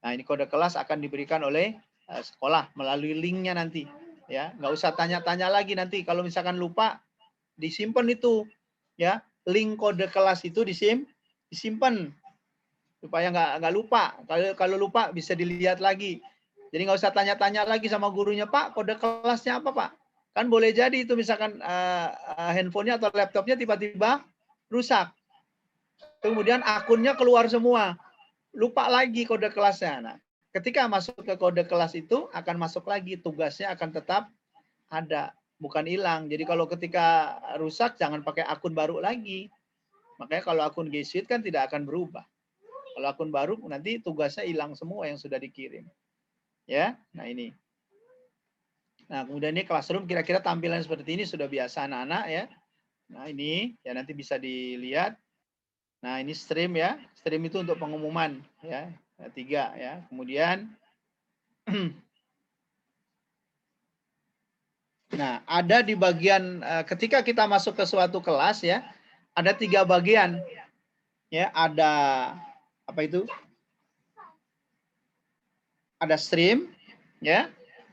Nah, ini kode kelas akan diberikan oleh sekolah melalui linknya nanti. Ya, nggak usah tanya-tanya lagi nanti. Kalau misalkan lupa, disimpan itu. Ya, link kode kelas itu disimpan supaya nggak lupa. Kalau lupa bisa dilihat lagi. Jadi nggak usah tanya-tanya lagi sama gurunya, Pak, kode kelasnya apa, Pak? Kan boleh jadi itu misalkan handphonenya atau laptopnya tiba-tiba rusak. Kemudian akunnya keluar semua. Lupa lagi kode kelasnya. Nah, ketika masuk ke kode kelas itu akan masuk lagi, tugasnya akan tetap ada. Bukan hilang. Jadi kalau ketika rusak jangan pakai akun baru lagi. Makanya kalau akun G Suite kan tidak akan berubah. Kalau akun baru nanti tugasnya hilang semua yang sudah dikirim. Ya, nah ini. Nah, kemudian ini classroom kira-kira tampilan seperti ini sudah biasa anak-anak ya. Nah, ini ya nanti bisa dilihat. Nah, ini stream ya. Stream itu untuk pengumuman ya. 3 ya. Kemudian nah, ada di bagian ketika kita masuk ke suatu kelas ya, ada 3 bagian. Ya, ada apa itu? Ada stream ya.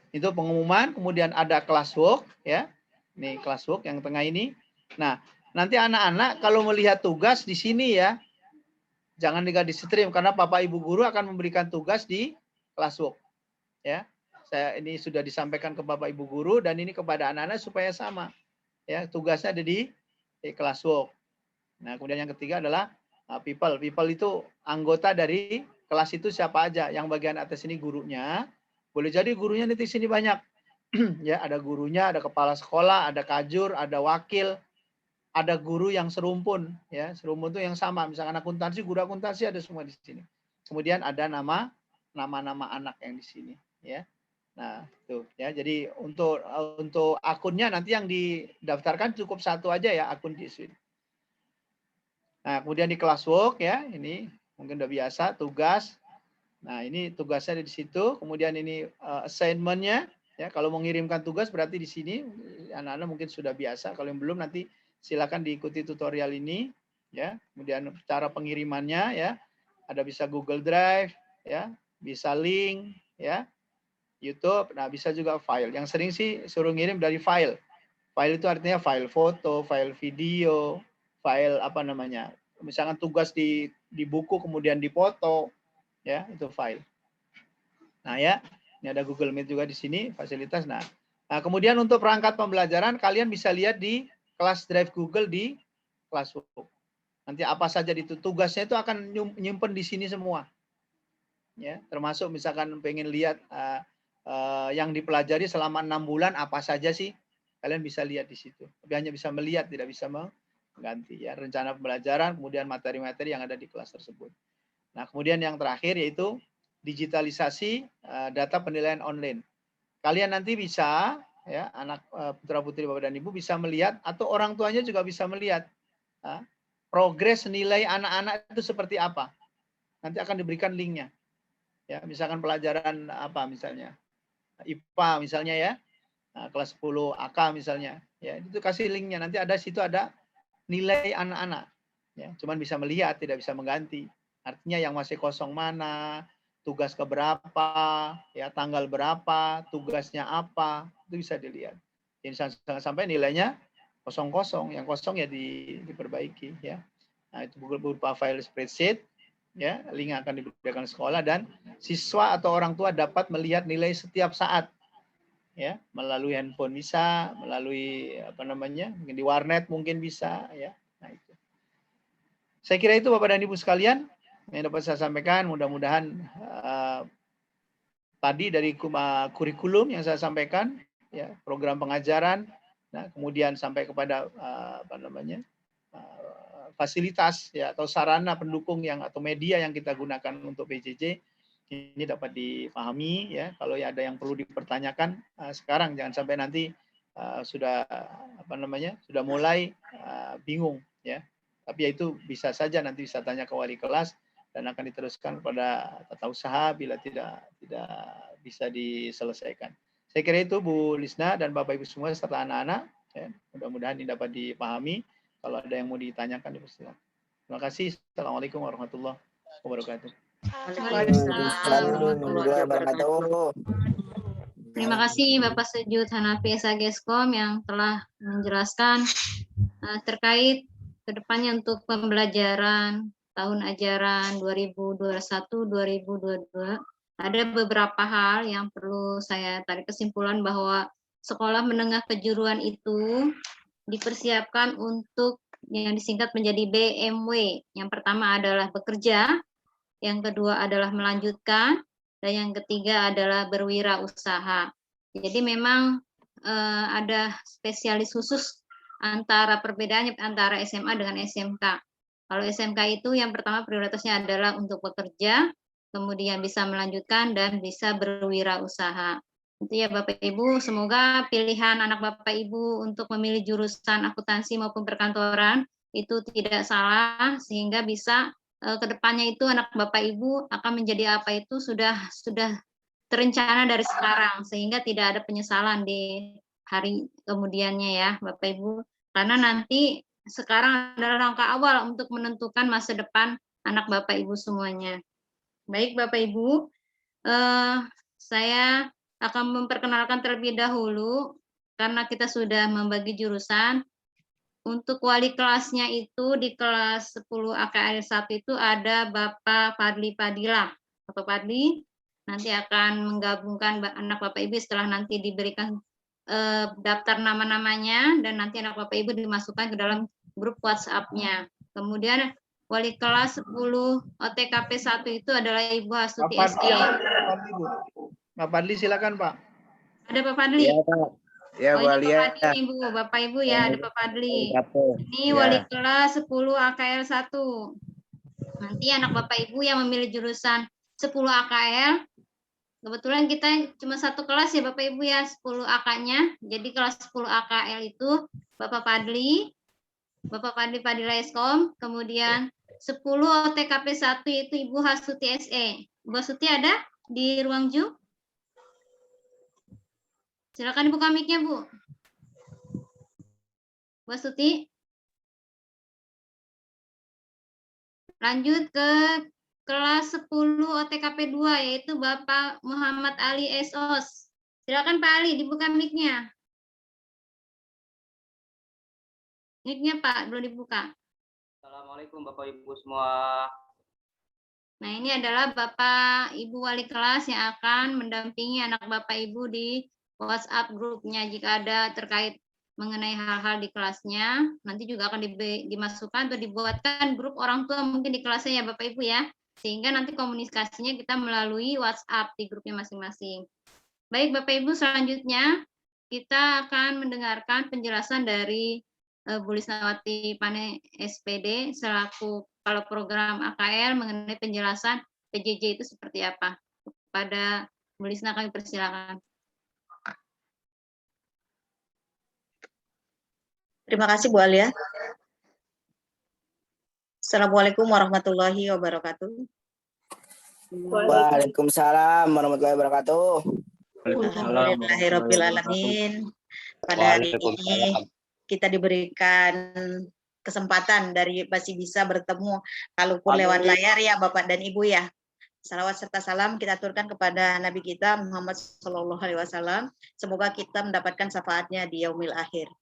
Itu pengumuman, kemudian ada classwork ya. Ini classwork yang tengah ini. Nah, nanti anak-anak kalau melihat tugas di sini ya, jangan lihat di stream karena Bapak Ibu guru akan memberikan tugas di classwork. Ya. Saya ini sudah disampaikan ke Bapak Ibu guru dan ini kepada anak-anak supaya sama. Ya, tugasnya ada di classwork. Nah, kemudian yang ketiga adalah people. People itu anggota dari kelas itu siapa aja. Yang bagian atas ini gurunya. Boleh jadi gurunya di sini banyak. Ya, ada gurunya, ada kepala sekolah, ada kajur, ada wakil, ada guru yang serumpun. Ya, serumpun itu yang sama. Misalkan akuntansi, guru akuntansi ada semua di sini. Kemudian ada nama-nama anak yang di sini. Ya. Nah, tuh ya. Jadi untuk akunnya nanti yang didaftarkan cukup 1 aja ya, akun G Suite. Nah, kemudian di classwork ya, ini mungkin udah biasa tugas. Nah, ini tugasnya di situ. Kemudian ini assignment-nya. Ya, kalau mengirimkan tugas berarti di sini anak-anak mungkin sudah biasa. Kalau yang belum nanti silakan diikuti tutorial ini. Ya, kemudian cara pengirimannya ya, ada bisa Google Drive, ya, bisa link, ya, YouTube. Nah, bisa juga file. Yang sering sih suruh ngirim dari file. File itu artinya file foto, file video, file apa namanya? Misalkan tugas di buku kemudian dipoto, ya, itu file. Nah, ya, ini ada Google Meet juga di sini fasilitas. Nah, kemudian untuk perangkat pembelajaran kalian bisa lihat di kelas Drive Google di Classroom. Nanti apa saja itu tugasnya itu akan nyimpen di sini semua. Ya, termasuk misalkan pengen lihat yang dipelajari selama 6 bulan apa saja sih, kalian bisa lihat di situ. Tapi hanya bisa melihat, tidak bisa mengganti ya rencana pembelajaran, kemudian materi-materi yang ada di kelas tersebut. Nah, kemudian yang terakhir yaitu digitalisasi data penilaian online. Kalian nanti bisa ya, anak putra putri Bapak dan Ibu bisa melihat atau orang tuanya juga bisa melihat progres nilai anak-anak itu seperti apa. Nanti akan diberikan linknya. Ya, misalkan pelajaran apa misalnya IPA misalnya ya, kelas 10 AK misalnya, ya itu kasih linknya. Nanti ada situ ada nilai anak-anak. Ya, cuman bisa melihat, tidak bisa mengganti. Artinya yang masih kosong mana, tugas keberapa, ya tanggal berapa, tugasnya apa, itu bisa dilihat. Jadi sampai nilainya kosong-kosong, yang kosong ya diperbaiki ya. Nah, itu berupa file spreadsheet. Ya, link akan diberikan sekolah dan siswa atau orang tua dapat melihat nilai setiap saat, ya, melalui handphone bisa, melalui apa namanya, mungkin di warnet mungkin bisa, ya. Nah itu. Saya kira itu Bapak dan Ibu sekalian yang dapat saya sampaikan. Mudah-mudahan tadi dari kurikulum yang saya sampaikan, ya, program pengajaran, nah kemudian sampai kepada apa namanya, fasilitas ya atau sarana pendukung yang atau media yang kita gunakan untuk PJJ ini dapat dipahami ya. Kalau ya ada yang perlu dipertanyakan sekarang, jangan sampai nanti sudah apa namanya sudah mulai bingung ya. Tapi ya itu bisa saja nanti bisa tanya ke wali kelas dan akan diteruskan kepada tata usaha bila tidak bisa diselesaikan. Saya kira itu Bu Lisna dan Bapak Ibu semua serta anak-anak ya. Mudah-mudahan ini dapat dipahami. Kalau ada yang mau ditanyakan, dipersilakan. Terima kasih. Assalamualaikum warahmatullahi wabarakatuh. Terima kasih Bapak Sejud Hanafi SAGESKOM yang telah menjelaskan terkait kedepannya untuk pembelajaran tahun ajaran 2021-2022. Ada beberapa hal yang perlu saya tarik kesimpulan bahwa sekolah menengah kejuruan itu dipersiapkan untuk yang disingkat menjadi BMW. Yang pertama adalah bekerja, yang kedua adalah melanjutkan, dan yang ketiga adalah berwirausaha. Jadi memang ada spesialis khusus antara perbedaannya antara SMA dengan SMK. Kalau SMK itu yang pertama prioritasnya adalah untuk bekerja, kemudian bisa melanjutkan dan bisa berwirausaha. Itu ya Bapak Ibu, semoga pilihan anak Bapak Ibu untuk memilih jurusan akuntansi maupun perkantoran itu tidak salah, sehingga bisa kedepannya itu anak Bapak Ibu akan menjadi apa itu sudah terencana dari sekarang, sehingga tidak ada penyesalan di hari kemudiannya ya Bapak Ibu, karena nanti sekarang adalah langkah awal untuk menentukan masa depan anak Bapak Ibu semuanya. Baik Bapak Ibu, saya akan memperkenalkan terlebih dahulu karena kita sudah membagi jurusan. Untuk wali kelasnya itu di kelas 10 AKL 1 itu ada Bapak Fadli Fadila. Bapak Fadli nanti akan menggabungkan anak Bapak Ibu setelah nanti diberikan daftar nama-namanya dan nanti anak Bapak Ibu dimasukkan ke dalam grup WhatsApp-nya. Kemudian wali kelas 10 OTKP 1 itu adalah Ibu Astuti SE. Pak Fadli silakan Pak. Ada Pak Fadli? Ya Pak. Ya oh, wali ini Pak Fadli, Ibu. Bapak Ibu ya, ada Pak Fadli. Ini wali kelas 10 AKL 1. Nanti anak Bapak Ibu yang memilih jurusan 10 AKL, kebetulan kita cuma satu kelas ya Bapak Ibu ya, 10 AK-nya. Jadi kelas 10 AKL itu Bapak Fadli Fadila Eskom, kemudian 10 OTKP 1 yaitu Ibu Hasuti SE. Ibu Hasuti ada di ruang Zoom? Silakan dibuka mic-nya, Bu. Bu Hasuti. Lanjut ke kelas 10 OTKP 2 yaitu Bapak Muhammad Ali SOS. Silakan Pak Ali dibuka mic-nya. Mic-nya Pak belum dibuka. Assalamualaikum Bapak Ibu semua. Nah, ini adalah Bapak Ibu wali kelas yang akan mendampingi anak Bapak Ibu di WhatsApp grupnya jika ada terkait mengenai hal-hal di kelasnya. Nanti juga akan dimasukkan atau dibuatkan grup orang tua mungkin di kelasnya ya Bapak Ibu ya. Sehingga nanti komunikasinya kita melalui WhatsApp di grupnya masing-masing. Baik Bapak Ibu, selanjutnya kita akan mendengarkan penjelasan dari Bu Lisnawati Pane SPD selaku kalau program AKL mengenai penjelasan PJJ itu seperti apa. Kepada Bu Lisna kami persilakan. Terima kasih Bu Alia. Assalamualaikum warahmatullahi wabarakatuh. Waalaikumsalam warahmatullahi wabarakatuh. Alhamdulillahirabbil alamin. Pada hari ini kita diberikan kesempatan dari masih bisa bertemu kalaupun lewat layar ya Bapak dan Ibu ya. Salawat serta salam kita aturkan kepada Nabi kita Muhammad SAW. Semoga kita mendapatkan syafaatnya di yaumil akhir.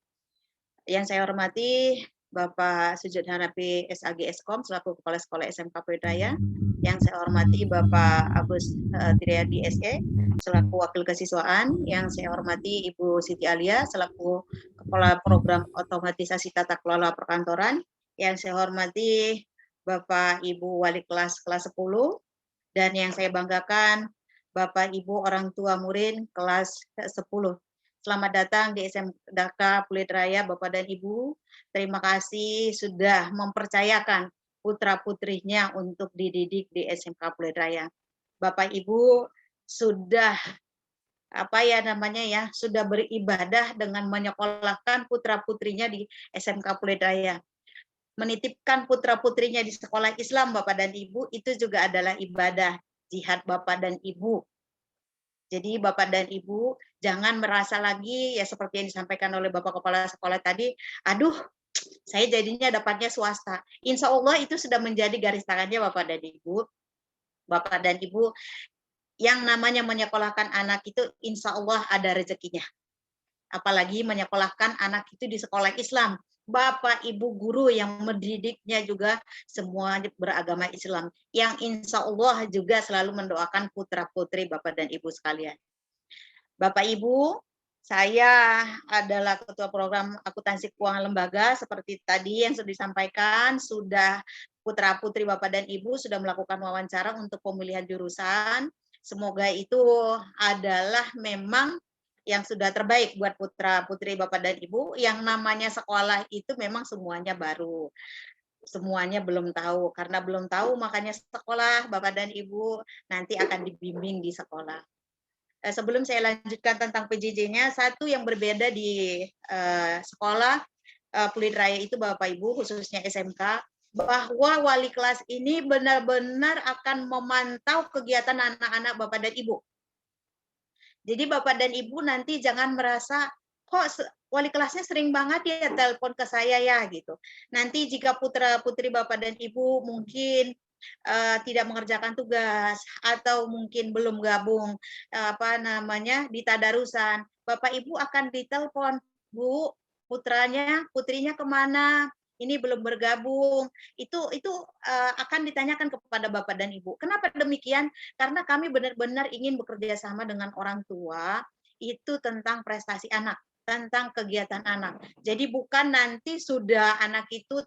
Yang saya hormati Bapak Sujud Hanafi SAG Eskom selaku Kepala Sekolah SMK Pelita. Yang saya hormati Bapak Agus Triadi SE selaku Wakil Kesiswaan. Yang saya hormati Ibu Siti Alia selaku Kepala Program Otomatisasi Tata Kelola Perkantoran. Yang saya hormati Bapak Ibu Wali Kelas 10. Dan yang saya banggakan Bapak Ibu orang tua murid kelas 10. Selamat datang di SMK Pelita Bapak dan Ibu. Terima kasih sudah mempercayakan putra-putrinya untuk dididik di SMK Pelita. Bapak Ibu sudah sudah beribadah dengan menyekolahkan putra-putrinya di SMK Pelita. Menitipkan putra-putrinya di sekolah Islam Bapak dan Ibu itu juga adalah ibadah jihad Bapak dan Ibu. Jadi Bapak dan Ibu jangan merasa lagi ya seperti yang disampaikan oleh Bapak Kepala Sekolah tadi, aduh saya jadinya dapatnya swasta. Insya Allah itu sudah menjadi garis tangannya Bapak dan Ibu. Bapak dan Ibu yang namanya menyekolahkan anak itu insya Allah ada rezekinya. Apalagi menyekolahkan anak itu di sekolah Islam. Bapak Ibu guru yang mendidiknya juga semua beragama Islam. Yang insya Allah juga selalu mendoakan putra-putri Bapak dan Ibu sekalian. Bapak Ibu, saya adalah Ketua Program Akuntansi Keuangan Lembaga. Seperti tadi yang sudah disampaikan, sudah putra-putri Bapak dan Ibu sudah melakukan wawancara untuk pemilihan jurusan. Semoga itu adalah memang yang sudah terbaik buat putra-putri Bapak dan Ibu. Yang namanya sekolah itu memang semuanya baru. Semuanya belum tahu. Karena belum tahu makanya sekolah Bapak dan Ibu nanti akan dibimbing di sekolah. Sebelum saya lanjutkan tentang PJJ-nya, satu yang berbeda di sekolah Pelita Raya itu Bapak Ibu, khususnya SMK, bahwa wali kelas ini benar-benar akan memantau kegiatan anak-anak Bapak dan Ibu. Jadi Bapak dan Ibu nanti jangan merasa, kok wali kelasnya sering banget ya telepon ke saya ya gitu. Nanti jika putra-putri Bapak dan Ibu mungkin tidak mengerjakan tugas atau mungkin belum gabung di tadarusan, Bapak Ibu akan ditelepon, Bu, putrinya kemana? Ini belum bergabung, itu akan ditanyakan kepada Bapak dan Ibu. Kenapa demikian? Karena kami benar-benar ingin bekerja sama dengan orang tua, itu tentang prestasi anak, tentang kegiatan anak. Jadi bukan nanti sudah anak itu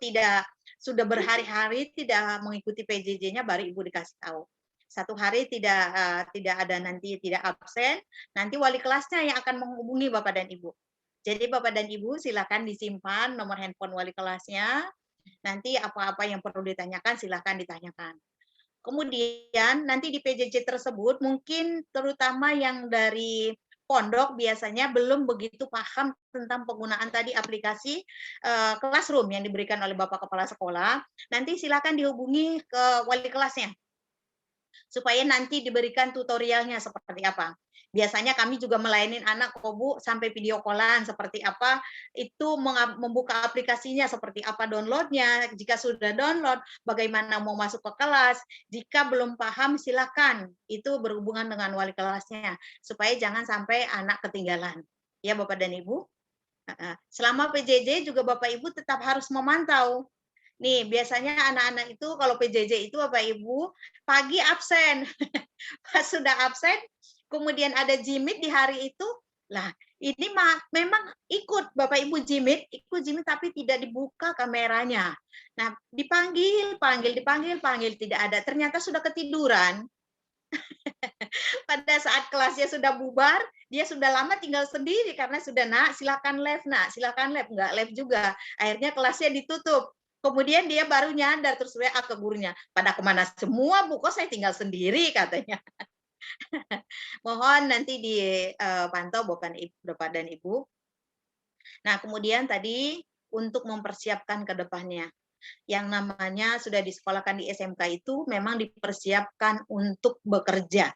sudah berhari-hari tidak mengikuti PJJ-nya, baru Ibu dikasih tahu. Satu hari tidak ada nanti tidak absen, nanti wali kelasnya yang akan menghubungi Bapak dan Ibu. Jadi Bapak dan Ibu silakan disimpan nomor handphone wali kelasnya. Nanti apa-apa yang perlu ditanyakan silakan ditanyakan. Kemudian nanti di PJJ tersebut mungkin terutama yang dari pondok biasanya belum begitu paham tentang penggunaan tadi aplikasi Classroom yang diberikan oleh Bapak Kepala Sekolah, nanti silakan dihubungi ke wali kelasnya supaya nanti diberikan tutorialnya seperti apa. Biasanya kami juga melayani anak kok Bu sampai video callan seperti apa, itu membuka aplikasinya seperti apa downloadnya, jika sudah download bagaimana mau masuk ke kelas, jika belum paham silakan itu berhubungan dengan wali kelasnya supaya jangan sampai anak ketinggalan. Ya Bapak dan Ibu. Selama PJJ juga Bapak Ibu tetap harus memantau. Nih, biasanya anak-anak itu kalau PJJ itu Bapak Ibu pagi absen. Pas sudah absen, kemudian ada jimit di hari itu, lah ini memang ikut Bapak Ibu jimit, ikut jimit tapi tidak dibuka kameranya. Nah, dipanggil, panggil, tidak ada. Ternyata sudah ketiduran. Pada saat kelasnya sudah bubar, dia sudah lama tinggal sendiri karena sudah nak, silakan live nak, silakan live, enggak live juga. Akhirnya kelasnya ditutup. Kemudian dia baru nyadar terus WA ke gurunya. Pada kemana semua Bu? Kok saya tinggal sendiri katanya. Mohon nanti dipantau Bapak dan Ibu. Nah, kemudian tadi untuk mempersiapkan ke depannya. Yang namanya sudah disekolahkan di SMK itu memang dipersiapkan untuk bekerja.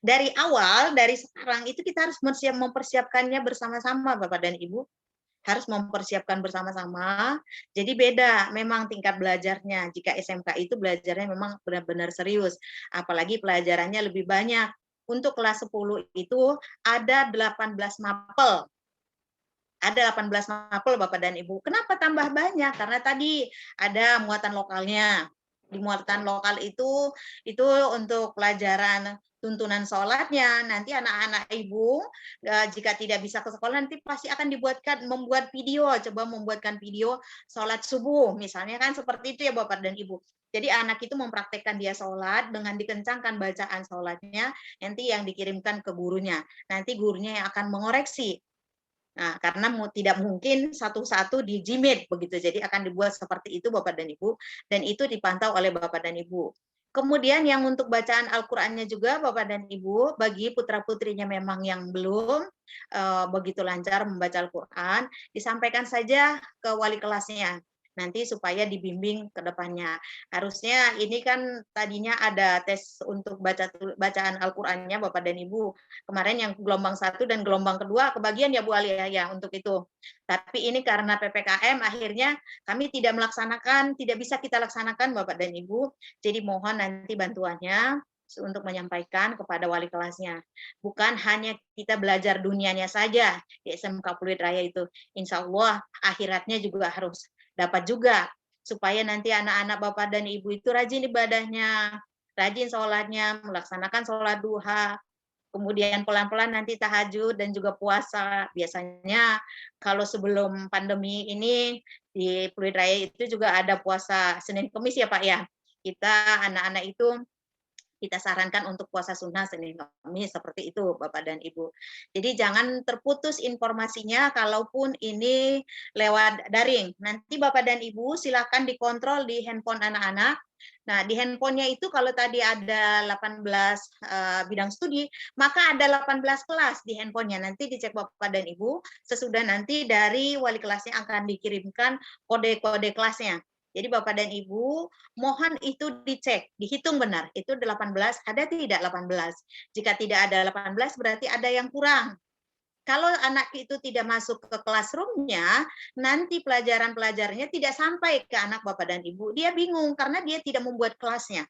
Dari awal, dari sekarang itu kita harus mempersiapkannya bersama-sama Bapak dan Ibu. Harus mempersiapkan bersama-sama. Jadi beda memang tingkat belajarnya. Jika SMK itu belajarnya memang benar-benar serius. Apalagi pelajarannya lebih banyak. Untuk kelas 10 itu ada 18 mapel. Ada 18 mapel Bapak dan Ibu. Kenapa tambah banyak? Karena tadi ada muatan lokalnya. Di muatan lokal itu untuk pelajaran tuntunan sholatnya, nanti anak-anak ibu jika tidak bisa ke sekolah nanti pasti akan membuat video, coba membuatkan video sholat subuh, misalnya kan seperti itu ya Bapak dan Ibu. Jadi anak itu mempraktekkan dia sholat dengan dikencangkan bacaan sholatnya, nanti yang dikirimkan ke gurunya, nanti gurunya yang akan mengoreksi. Nah, karena tidak mungkin satu-satu dijimit begitu, jadi akan dibuat seperti itu Bapak dan Ibu, dan itu dipantau oleh Bapak dan Ibu. Kemudian yang untuk bacaan Al-Qur'annya juga Bapak dan Ibu, bagi putra-putrinya memang yang belum begitu lancar membaca Al-Qur'an, disampaikan saja ke wali kelasnya. Nanti supaya dibimbing ke depannya. Harusnya ini kan tadinya ada tes untuk bacaan Al-Qur'annya Bapak dan Ibu. Kemarin yang gelombang 1 dan gelombang kedua kebagian ya Bu Alia ya untuk itu. Tapi ini karena PPKM akhirnya kami tidak melaksanakan, tidak bisa kita laksanakan Bapak dan Ibu. Jadi mohon nanti bantuannya untuk menyampaikan kepada wali kelasnya. Bukan hanya kita belajar dunianya saja di SMK Pluit Raya itu. Insya Allah akhiratnya juga harus dapat juga. Supaya nanti anak-anak Bapak dan Ibu itu rajin ibadahnya, rajin sholatnya, melaksanakan sholat duha, kemudian pelan-pelan nanti tahajud dan juga puasa. Biasanya kalau sebelum pandemi ini di Pluit Raya itu juga ada puasa Senin Kamis ya Pak ya. Kita anak-anak itu kita sarankan untuk puasa sunnah Senin Kamis seperti itu Bapak dan Ibu. Jadi jangan terputus informasinya kalaupun ini lewat daring. Nanti Bapak dan Ibu silakan dikontrol di handphone anak-anak. Nah, di handphonenya itu kalau tadi ada 18 bidang studi, maka ada 18 kelas di handphonenya. Nanti dicek Bapak dan Ibu, sesudah nanti dari wali kelasnya akan dikirimkan kode-kode kelasnya. Jadi Bapak dan Ibu, mohon itu dicek, dihitung benar. Itu 18, ada tidak 18? Jika tidak ada 18, berarti ada yang kurang. Kalau anak itu tidak masuk ke classroom-nya, nanti pelajaran-pelajarannya tidak sampai ke anak Bapak dan Ibu. Dia bingung karena dia tidak membuat kelasnya.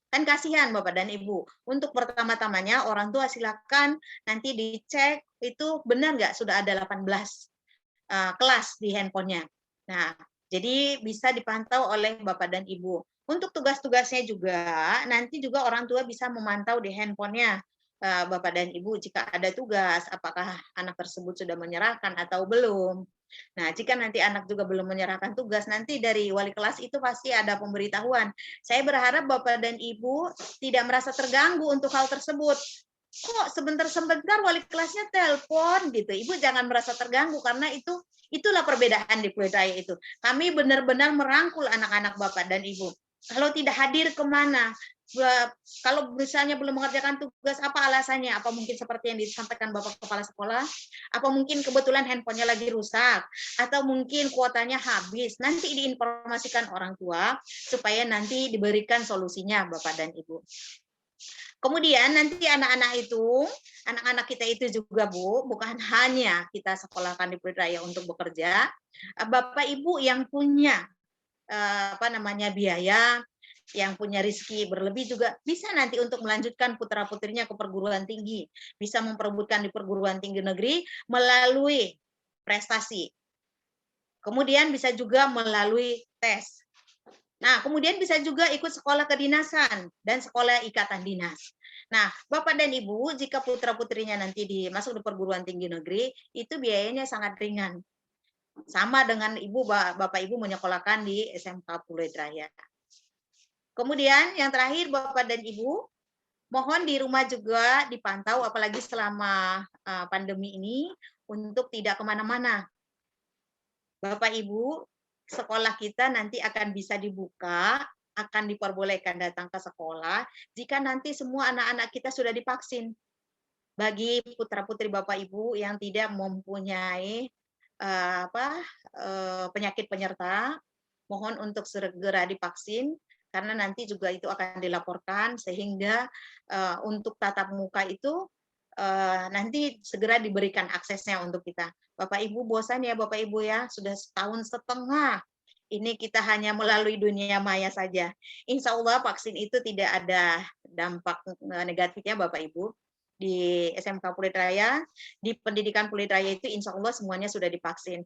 Kan kasihan Bapak dan Ibu. Untuk pertama-tamanya orang tua silakan nanti dicek itu benar nggak sudah ada 18 kelas di handphonenya. Nah, jadi bisa dipantau oleh Bapak dan Ibu. Untuk tugas-tugasnya juga, nanti juga orang tua bisa memantau di handphonenya Bapak dan Ibu jika ada tugas, apakah anak tersebut sudah menyerahkan atau belum. Nah, jika nanti anak juga belum menyerahkan tugas, nanti dari wali kelas itu pasti ada pemberitahuan. Saya berharap Bapak dan Ibu tidak merasa terganggu untuk hal tersebut. Kok sebentar-sebentar wali kelasnya telepon gitu. Ibu jangan merasa terganggu karena itulah perbedaan di Pluit Raya itu. Kami benar-benar merangkul anak-anak Bapak dan Ibu. Kalau tidak hadir kemana? Kalau misalnya belum mengerjakan tugas, apa alasannya? Apa mungkin seperti yang disampaikan Bapak Kepala Sekolah? Apa mungkin kebetulan handphonenya lagi rusak? Atau mungkin kuotanya habis? Nanti diinformasikan orang tua supaya nanti diberikan solusinya Bapak dan Ibu. Kemudian nanti anak-anak kita itu juga Bu, bukan hanya kita sekolahkan di Pelita Raya untuk bekerja, Bapak Ibu yang punya biaya, yang punya rezeki berlebih juga bisa nanti untuk melanjutkan putra-putrinya ke perguruan tinggi, bisa memperebutkan di perguruan tinggi negeri melalui prestasi. Kemudian bisa juga melalui tes. Nah, kemudian bisa juga ikut sekolah kedinasan dan sekolah ikatan dinas. Nah, Bapak dan Ibu, jika putra-putrinya nanti masuk di perguruan tinggi negeri, itu biayanya sangat ringan. Sama dengan Bapak Ibu menyekolahkan di SMK Pulau Raya. Kemudian yang terakhir Bapak dan Ibu, mohon di rumah juga dipantau, apalagi selama pandemi ini, untuk tidak kemana-mana. Bapak Ibu, sekolah kita nanti akan bisa dibuka, akan diperbolehkan datang ke sekolah jika nanti semua anak-anak kita sudah divaksin. Bagi putra-putri Bapak Ibu yang tidak mempunyai penyakit penyerta, mohon untuk segera divaksin karena nanti juga itu akan dilaporkan sehingga untuk tatap muka itu nanti segera diberikan aksesnya untuk kita. Bapak Ibu bosan ya Bapak Ibu ya, sudah 1,5 tahun ini kita hanya melalui dunia maya saja. Insya Allah vaksin itu tidak ada dampak negatifnya Bapak Ibu. Di SMK Pulau Raya, di pendidikan Pulau Raya itu insya Allah semuanya sudah divaksin.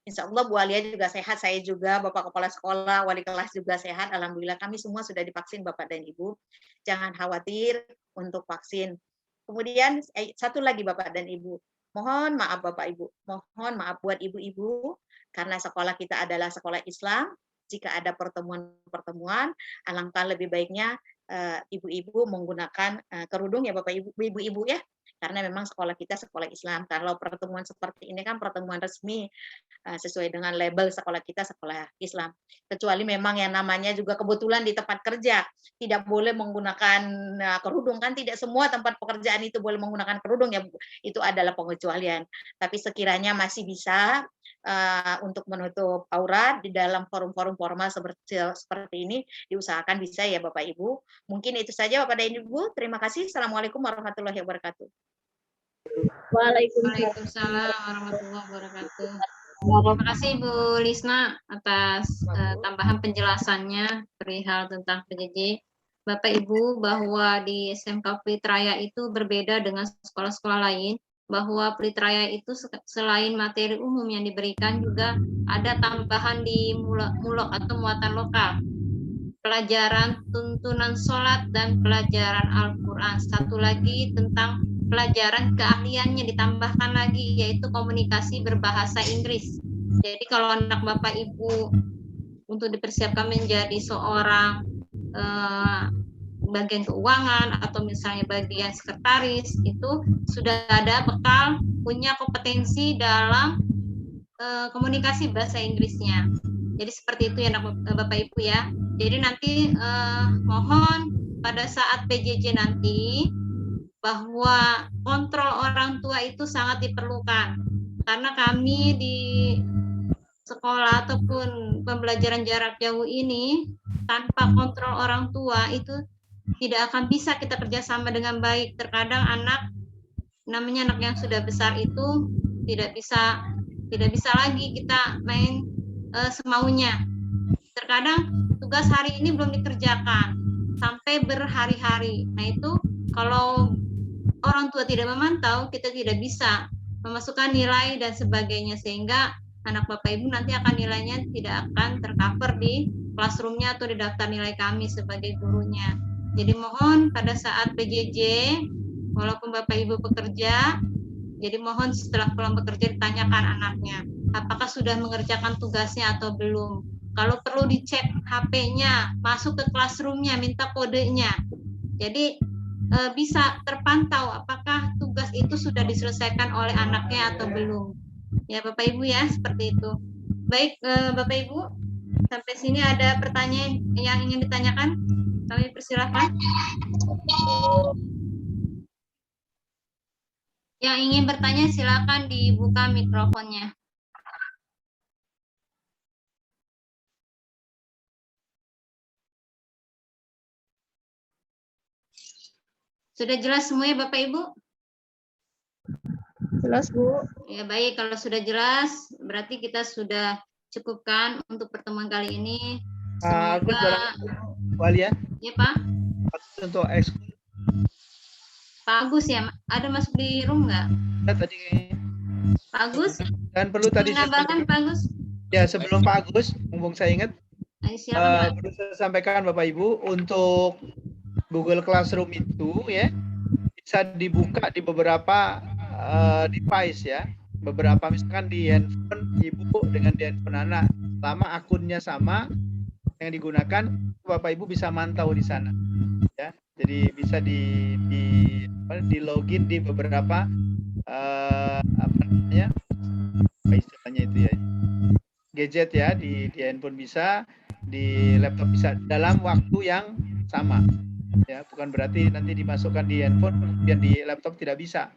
Insya Allah Bu Alia juga sehat, saya juga, Bapak Kepala Sekolah, Wali Kelas juga sehat. Alhamdulillah kami semua sudah divaksin Bapak dan Ibu. Jangan khawatir untuk vaksin. Kemudian satu lagi Bapak dan Ibu, mohon maaf Bapak Ibu, mohon maaf buat ibu-ibu, karena sekolah kita adalah sekolah Islam, jika ada pertemuan-pertemuan, alangkah lebih baiknya ibu-ibu menggunakan kerudung ya Bapak Ibu ya, karena memang sekolah kita sekolah Islam. Kalau pertemuan seperti ini kan pertemuan resmi sesuai dengan label sekolah kita sekolah Islam. Kecuali memang yang namanya juga kebetulan di tempat kerja tidak boleh menggunakan kerudung, kan tidak semua tempat pekerjaan itu boleh menggunakan kerudung ya Bu. Itu adalah pengecualian. Tapi sekiranya masih bisa untuk menutup aurat di dalam forum-forum formal seperti ini diusahakan bisa ya Bapak Ibu. Mungkin itu saja Bapak dan Ibu. Terima kasih. Assalamualaikum warahmatullahi wabarakatuh. Waalaikumsalam warahmatullahi wabarakatuh. Terima kasih Bu Lisna atas tambahan penjelasannya perihal tentang PJJ. Bapak Ibu, bahwa di SMK Pelita Raya itu berbeda dengan sekolah-sekolah lain, bahwa Pelita Raya itu selain materi umum yang diberikan juga ada tambahan di mulok atau muatan lokal, pelajaran tuntunan sholat dan pelajaran Al-Quran. Satu lagi tentang pelajaran keahliannya ditambahkan lagi, yaitu komunikasi berbahasa Inggris. Jadi kalau anak Bapak Ibu untuk dipersiapkan menjadi seorang bagian keuangan atau misalnya bagian sekretaris, itu sudah ada bekal punya kompetensi dalam komunikasi bahasa Inggrisnya. Jadi seperti itu ya Bapak Ibu ya. Jadi nanti mohon pada saat PJJ nanti bahwa kontrol orang tua itu sangat diperlukan, karena kami di sekolah ataupun pembelajaran jarak jauh ini tanpa kontrol orang tua itu tidak akan bisa kita kerjasama dengan baik. Terkadang anak yang sudah besar itu tidak bisa lagi kita main semaunya. Terkadang tugas hari ini belum dikerjakan sampai berhari-hari. Nah itu kalau orang tua tidak memantau, kita tidak bisa memasukkan nilai dan sebagainya, sehingga anak Bapak Ibu nanti akan nilainya tidak akan tercover di classroom-nya atau di daftar nilai kami sebagai gurunya. Jadi mohon pada saat PJJ, walaupun Bapak Ibu bekerja, jadi mohon setelah pulang bekerja ditanyakan anaknya, apakah sudah mengerjakan tugasnya atau belum. Kalau perlu dicek HP-nya, masuk ke classroom-nya, minta kodenya. Jadi bisa terpantau apakah tugas itu sudah diselesaikan oleh anaknya atau belum. Ya Bapak Ibu ya, seperti itu. Baik Bapak Ibu, sampai sini ada pertanyaan yang ingin ditanyakan? Kami persilahkan. Yang ingin bertanya silakan dibuka mikrofonnya. Sudah jelas semuanya Bapak Ibu? Jelas, Bu. Ya baik, kalau sudah jelas berarti kita sudah cukupkan untuk pertemuan kali ini. Agus Semoga Wali ya. ya Pak. Untuk ekskul Pak Agus ya, ada masuk di room nggak? tadi kayaknya. Pak Agus? Dan perlu tadi Menambahkan Pak Agus? ya sebelum Pak Agus, mumpung saya ingat, Ayo, silakan Pak. perlu saya sampaikan Bapak Ibu untuk Google Classroom itu ya bisa dibuka di beberapa device ya, beberapa misalkan di handphone ibu dengan di handphone anak, selama akunnya sama yang digunakan, Bapak Ibu bisa mantau di sana ya. Jadi bisa di login di beberapa apa namanya, apa istilahnya itu ya, gadget ya, di handphone bisa, di laptop bisa, dalam waktu yang sama ya. Bukan berarti nanti dimasukkan di handphone kemudian di laptop tidak bisa,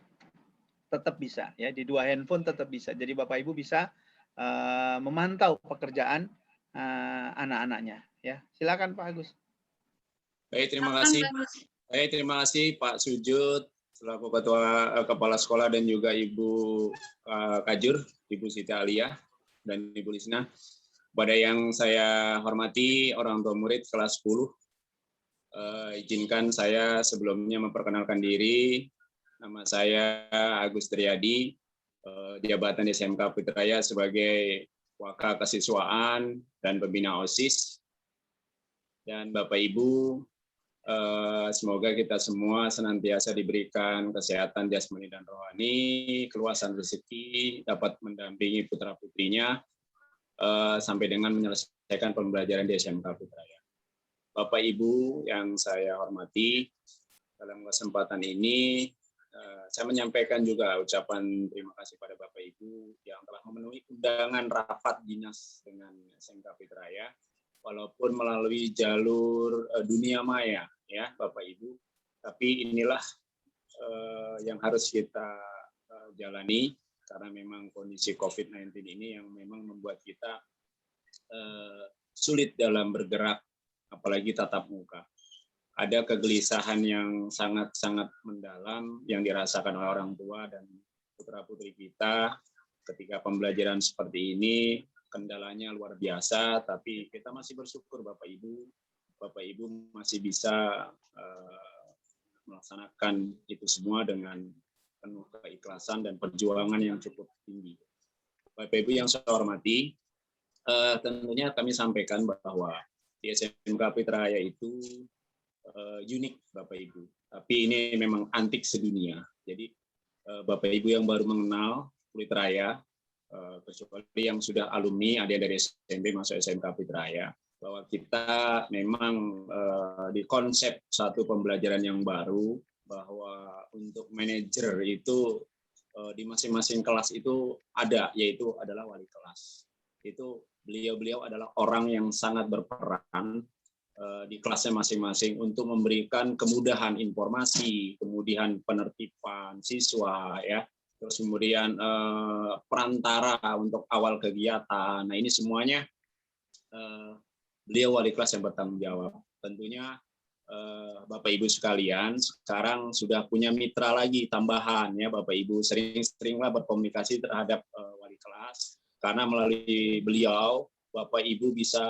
tetap bisa ya, di dua handphone tetap bisa. Jadi Bapak Ibu bisa memantau pekerjaan anak-anaknya ya. Silakan Pak Agus. Baik, terima kasih. Baik, terima kasih Pak Sujud selaku Kepala Sekolah dan juga Ibu Kajur, Ibu Siti Aliyah dan Ibu Lisna. Pada yang saya hormati orang tua murid kelas 10, izinkan saya sebelumnya memperkenalkan diri. Nama saya Agus Triadi, jabatan di SMK Putrajaya sebagai Wakil Kesiswaan dan Pembina OSIS. Dan Bapak Ibu, semoga kita semua senantiasa diberikan kesehatan jasmani dan rohani, keluasan rezeki, dapat mendampingi putra-putrinya sampai dengan menyelesaikan pembelajaran di SMK Putrajaya. Bapak Ibu yang saya hormati, dalam kesempatan ini saya menyampaikan juga ucapan terima kasih pada Bapak Ibu yang telah memenuhi undangan rapat dinas dengan SMK Putrajaya, walaupun melalui jalur dunia maya ya Bapak Ibu, tapi inilah yang harus kita jalani karena memang kondisi COVID-19 ini yang memang membuat kita sulit dalam bergerak, apalagi tatap muka. Ada kegelisahan yang sangat-sangat mendalam yang dirasakan oleh orang tua dan putra-putri kita ketika pembelajaran seperti ini. Kendalanya luar biasa, tapi kita masih bersyukur Bapak Ibu masih bisa melaksanakan itu semua dengan penuh keikhlasan dan perjuangan yang cukup tinggi. Bapak Ibu yang saya hormati, tentunya kami sampaikan bahwa di SMK Putrajaya itu unik Bapak Ibu, tapi ini memang antik sedunia. Jadi Bapak Ibu yang baru mengenal Putrajaya, kecuali yang sudah alumni, ada dari SMP masuk SMK Putrajaya, bahwa kita memang di konsep satu pembelajaran yang baru, bahwa untuk manajer itu di masing-masing kelas itu ada, yaitu adalah wali kelas. Itu beliau adalah orang yang sangat berperan di kelasnya masing-masing untuk memberikan kemudahan informasi, kemudian penertiban siswa, ya, terus kemudian perantara untuk awal kegiatan. Nah ini semuanya beliau wali kelas yang bertanggung jawab. Tentunya Bapak Ibu sekalian sekarang sudah punya mitra lagi tambahan ya Bapak Ibu, sering-seringlah berkomunikasi terhadap wali kelas karena melalui beliau Bapak Ibu bisa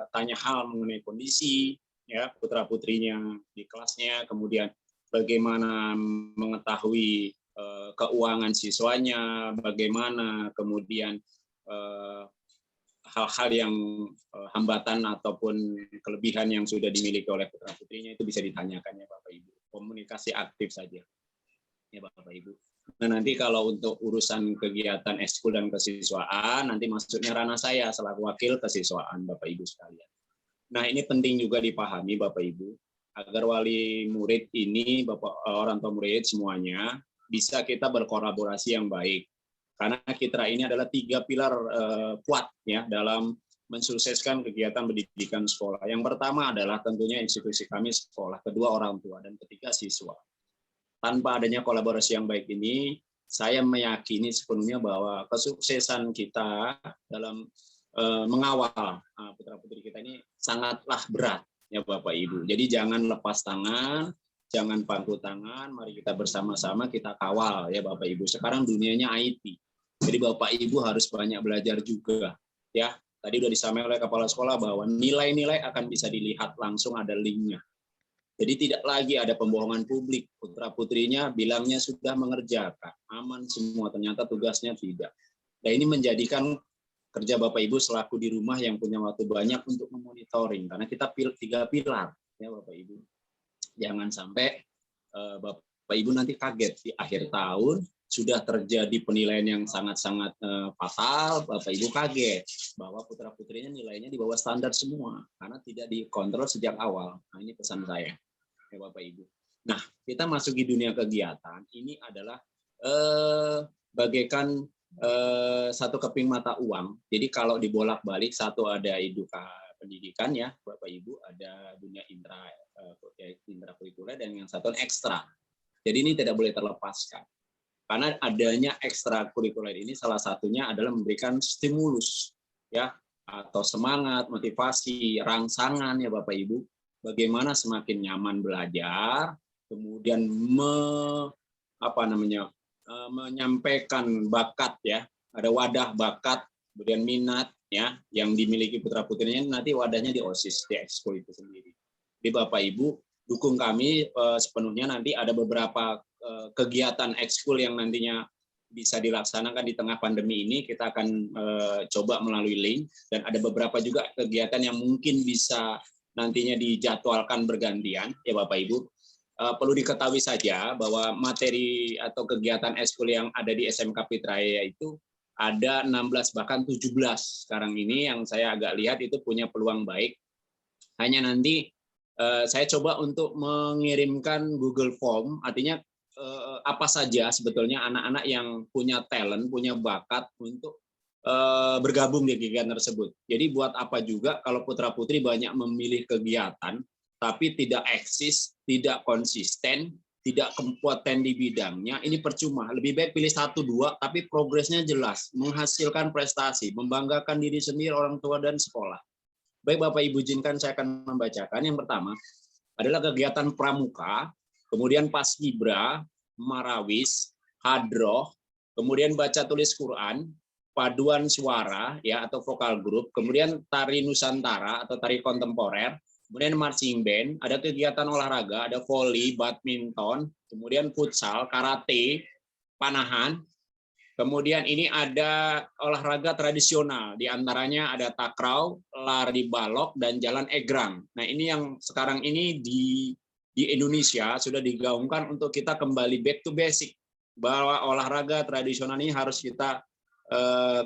tanya hal mengenai kondisi ya putra-putrinya di kelasnya, kemudian bagaimana mengetahui keuangan siswanya, bagaimana kemudian hal-hal yang hambatan ataupun kelebihan yang sudah dimiliki oleh putra-putrinya itu bisa ditanyakan ya Bapak Ibu. Komunikasi aktif saja ya Bapak Ibu. Nah nanti kalau untuk urusan kegiatan ekskul dan kesiswaan nanti masuknya ranah saya selaku wakil kesiswaan Bapak Ibu sekalian. Nah ini penting juga dipahami Bapak Ibu agar wali murid ini Bapak orang tua murid semuanya bisa kita berkolaborasi yang baik. Karena kita ini adalah 3 pilar kuat ya dalam mensukseskan kegiatan pendidikan sekolah. Yang pertama adalah tentunya institusi kami sekolah, kedua orang tua, dan ketiga siswa. Tanpa adanya kolaborasi yang baik ini, saya meyakini sepenuhnya bahwa kesuksesan kita dalam mengawal putra-putri kita ini sangatlah berat, ya Bapak Ibu. Jadi jangan lepas tangan, jangan pangku tangan, mari kita bersama-sama kita kawal, ya Bapak Ibu. Sekarang dunianya IT, jadi Bapak Ibu harus banyak belajar juga, ya. Tadi sudah disampaikan oleh kepala sekolah bahwa nilai-nilai akan bisa dilihat langsung, ada linknya. Jadi tidak lagi ada pembohongan publik, putra-putrinya bilangnya sudah mengerjakan, aman semua, ternyata tugasnya tidak. Nah ini menjadikan kerja Bapak Ibu selaku di rumah yang punya waktu banyak untuk memonitoring, karena kita 3 pilar, ya Bapak Ibu. Jangan sampai Bapak Ibu nanti kaget di akhir tahun sudah terjadi penilaian yang sangat-sangat fatal, Bapak Ibu kaget bahwa putra-putrinya nilainya di bawah standar semua, karena tidak dikontrol sejak awal. Nah ini pesan saya, ya Bapak Ibu. Nah kita masuk di dunia kegiatan, ini adalah bagaikan satu keping mata uang. Jadi kalau dibolak-balik, satu ada pendidikan, ya Bapak Ibu, ada dunia intrakurikuler, dan yang satu ekstra. Jadi ini tidak boleh terlepaskan. Karena adanya ekstrakurikuler ini salah satunya adalah memberikan stimulus, ya, atau semangat, motivasi, rangsangan, ya Bapak Ibu, bagaimana semakin nyaman belajar, kemudian menyampaikan bakat, ya, ada wadah bakat, kemudian minat, ya, yang dimiliki putra-putrinya, nanti wadahnya di OSIS, di ekskul itu sendiri. Jadi Bapak Ibu dukung kami sepenuhnya. Nanti ada beberapa kegiatan ekskul yang nantinya bisa dilaksanakan di tengah pandemi ini, kita akan coba melalui link, dan ada beberapa juga kegiatan yang mungkin bisa nantinya dijadwalkan bergantian, ya Bapak Ibu. Perlu diketahui saja bahwa materi atau kegiatan ekskul yang ada di SMK Putrajaya itu ada 16 bahkan 17 sekarang ini, yang saya agak lihat itu punya peluang baik. Hanya nanti saya coba untuk mengirimkan Google Form, artinya apa saja sebetulnya anak-anak yang punya talent, punya bakat untuk bergabung di kegiatan tersebut. Jadi buat apa juga kalau putra-putri banyak memilih kegiatan, tapi tidak eksis, tidak konsisten, tidak kompeten di bidangnya, ini percuma. Lebih baik pilih 1-2, tapi progresnya jelas, menghasilkan prestasi, membanggakan diri sendiri, orang tua, dan sekolah. Baik Bapak Ibu izinkan saya akan membacakan. Yang pertama adalah kegiatan pramuka, kemudian paskibra, marawis, hadroh, kemudian baca tulis Quran, paduan suara, ya, atau vokal group, kemudian tari Nusantara atau tari kontemporer, kemudian marching band, ada kegiatan olahraga, ada voli, badminton, kemudian futsal, karate, panahan. Kemudian ini ada olahraga tradisional, diantaranya ada takraw, lari balok, dan jalan egrang. Nah ini yang sekarang ini di Indonesia sudah digaungkan untuk kita kembali back to basic, bahwa olahraga tradisional ini harus kita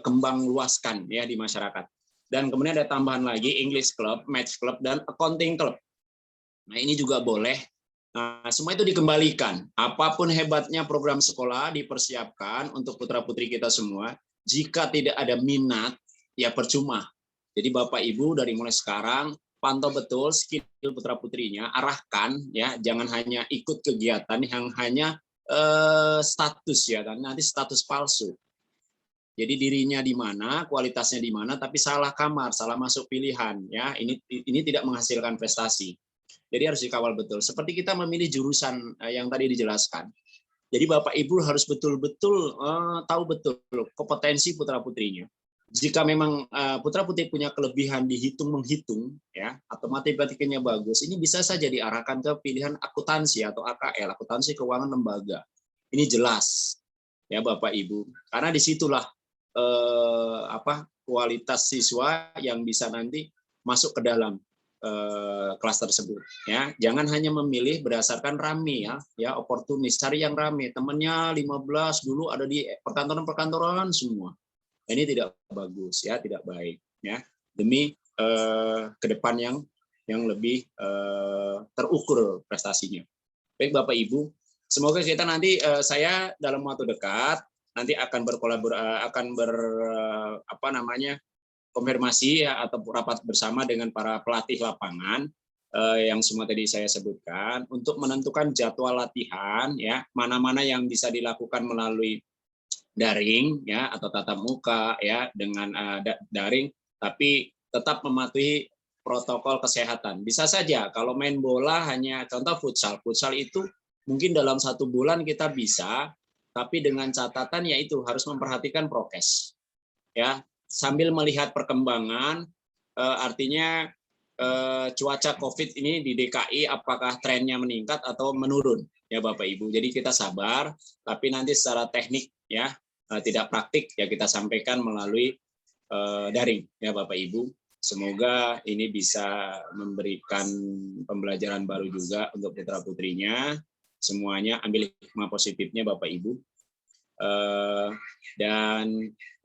kembang luaskan, ya, di masyarakat. Dan kemudian ada tambahan lagi English Club, Maths Club, dan Accounting Club. Nah ini juga boleh. Nah, semua itu dikembalikan. Apapun hebatnya program sekolah dipersiapkan untuk putra-putri kita semua. Jika tidak ada minat, ya percuma. Jadi Bapak Ibu dari mulai sekarang pantau betul skill putra-putrinya, arahkan, ya, jangan hanya ikut kegiatan yang hanya status, ya, dan nanti status palsu. Jadi dirinya di mana, kualitasnya di mana, tapi salah kamar, salah masuk pilihan, ya. Ini tidak menghasilkan prestasi. Jadi harus dikawal betul. Seperti kita memilih jurusan yang tadi dijelaskan. Jadi Bapak Ibu harus betul-betul tahu betul kompetensi putra-putrinya. Jika memang putra-putri punya kelebihan dihitung-menghitung, ya, atau matematikanya bagus, ini bisa saja diarahkan ke pilihan akuntansi atau AKL, akuntansi keuangan lembaga. Ini jelas, ya Bapak Ibu. Karena disitulah kualitas siswa yang bisa nanti masuk ke dalam kelas tersebut, ya. Jangan hanya memilih berdasarkan rame, ya oportunis, cari yang rame, temennya 15 dulu ada di perkantoran-perkantoran semua. Ini tidak bagus, ya, tidak baik, ya, demi ke depan yang lebih terukur prestasinya. Baik Bapak Ibu, semoga kita nanti saya dalam waktu dekat nanti akan konfirmasi ya atau rapat bersama dengan para pelatih lapangan yang semua tadi saya sebutkan untuk menentukan jadwal latihan ya, mana-mana yang bisa dilakukan melalui daring ya atau tatap muka ya dengan daring, tapi tetap mematuhi protokol kesehatan. Bisa saja kalau main bola hanya contoh futsal itu mungkin dalam 1 bulan kita bisa, tapi dengan catatan yaitu harus memperhatikan prokes ya, sambil melihat perkembangan artinya cuaca COVID ini di DKI apakah trennya meningkat atau menurun ya Bapak Ibu. Jadi kita sabar, tapi nanti secara teknik ya tidak praktik ya kita sampaikan melalui daring ya Bapak Ibu. Semoga ini bisa memberikan pembelajaran baru juga untuk putra-putrinya. Semuanya ambil hikmah positifnya Bapak Ibu. Dan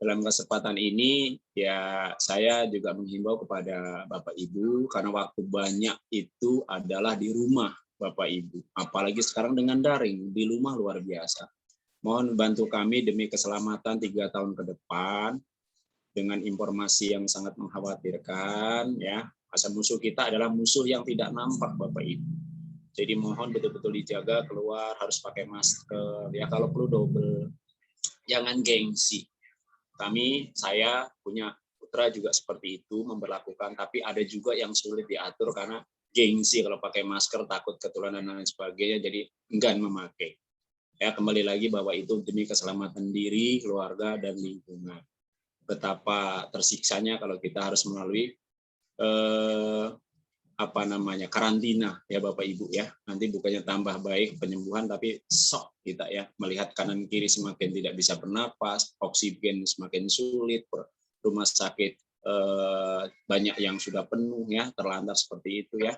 dalam kesempatan ini ya saya juga menghimbau kepada Bapak Ibu karena waktu banyak itu adalah di rumah Bapak Ibu. Apalagi sekarang dengan daring, di rumah luar biasa. Mohon bantu kami demi keselamatan 3 tahun ke depan. Dengan informasi yang sangat mengkhawatirkan ya, asal musuh kita adalah musuh yang tidak nampak Bapak Ibu. Jadi mohon betul-betul dijaga, keluar harus pakai masker ya, kalau perlu double. Jangan gengsi. Saya punya putra juga seperti itu memberlakukan, tapi ada juga yang sulit diatur karena gengsi kalau pakai masker takut ketularan dan lain sebagainya, jadi enggan memakai. Ya kembali lagi bahwa itu demi keselamatan diri, keluarga dan lingkungan. Betapa tersiksanya kalau kita harus melalui karantina ya Bapak Ibu ya. Nanti bukannya tambah baik penyembuhan tapi shock kita ya, melihat kanan kiri semakin tidak bisa bernapas, oksigen semakin sulit, rumah sakit banyak yang sudah penuh ya, terlantar seperti itu ya.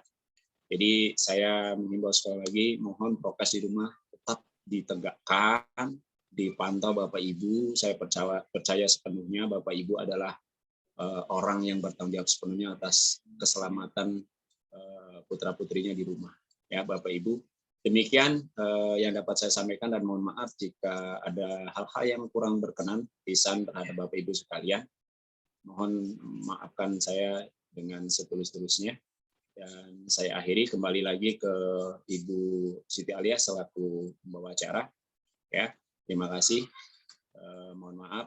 Jadi saya mengimbau sekali lagi, mohon prokes di rumah tetap ditegakkan, dipantau Bapak Ibu. Saya percaya sepenuhnya Bapak Ibu adalah orang yang bertanggung jawab sepenuhnya atas keselamatan putra-putrinya di rumah. Ya Bapak Ibu, demikian yang dapat saya sampaikan dan mohon maaf jika ada hal-hal yang kurang berkenan pisan terhadap Bapak Ibu sekalian. Mohon maafkan saya dengan setulus-tulusnya. Dan saya akhiri kembali lagi ke Ibu Siti Alia selaku pembawa acara. Ya. Terima kasih. Mohon maaf.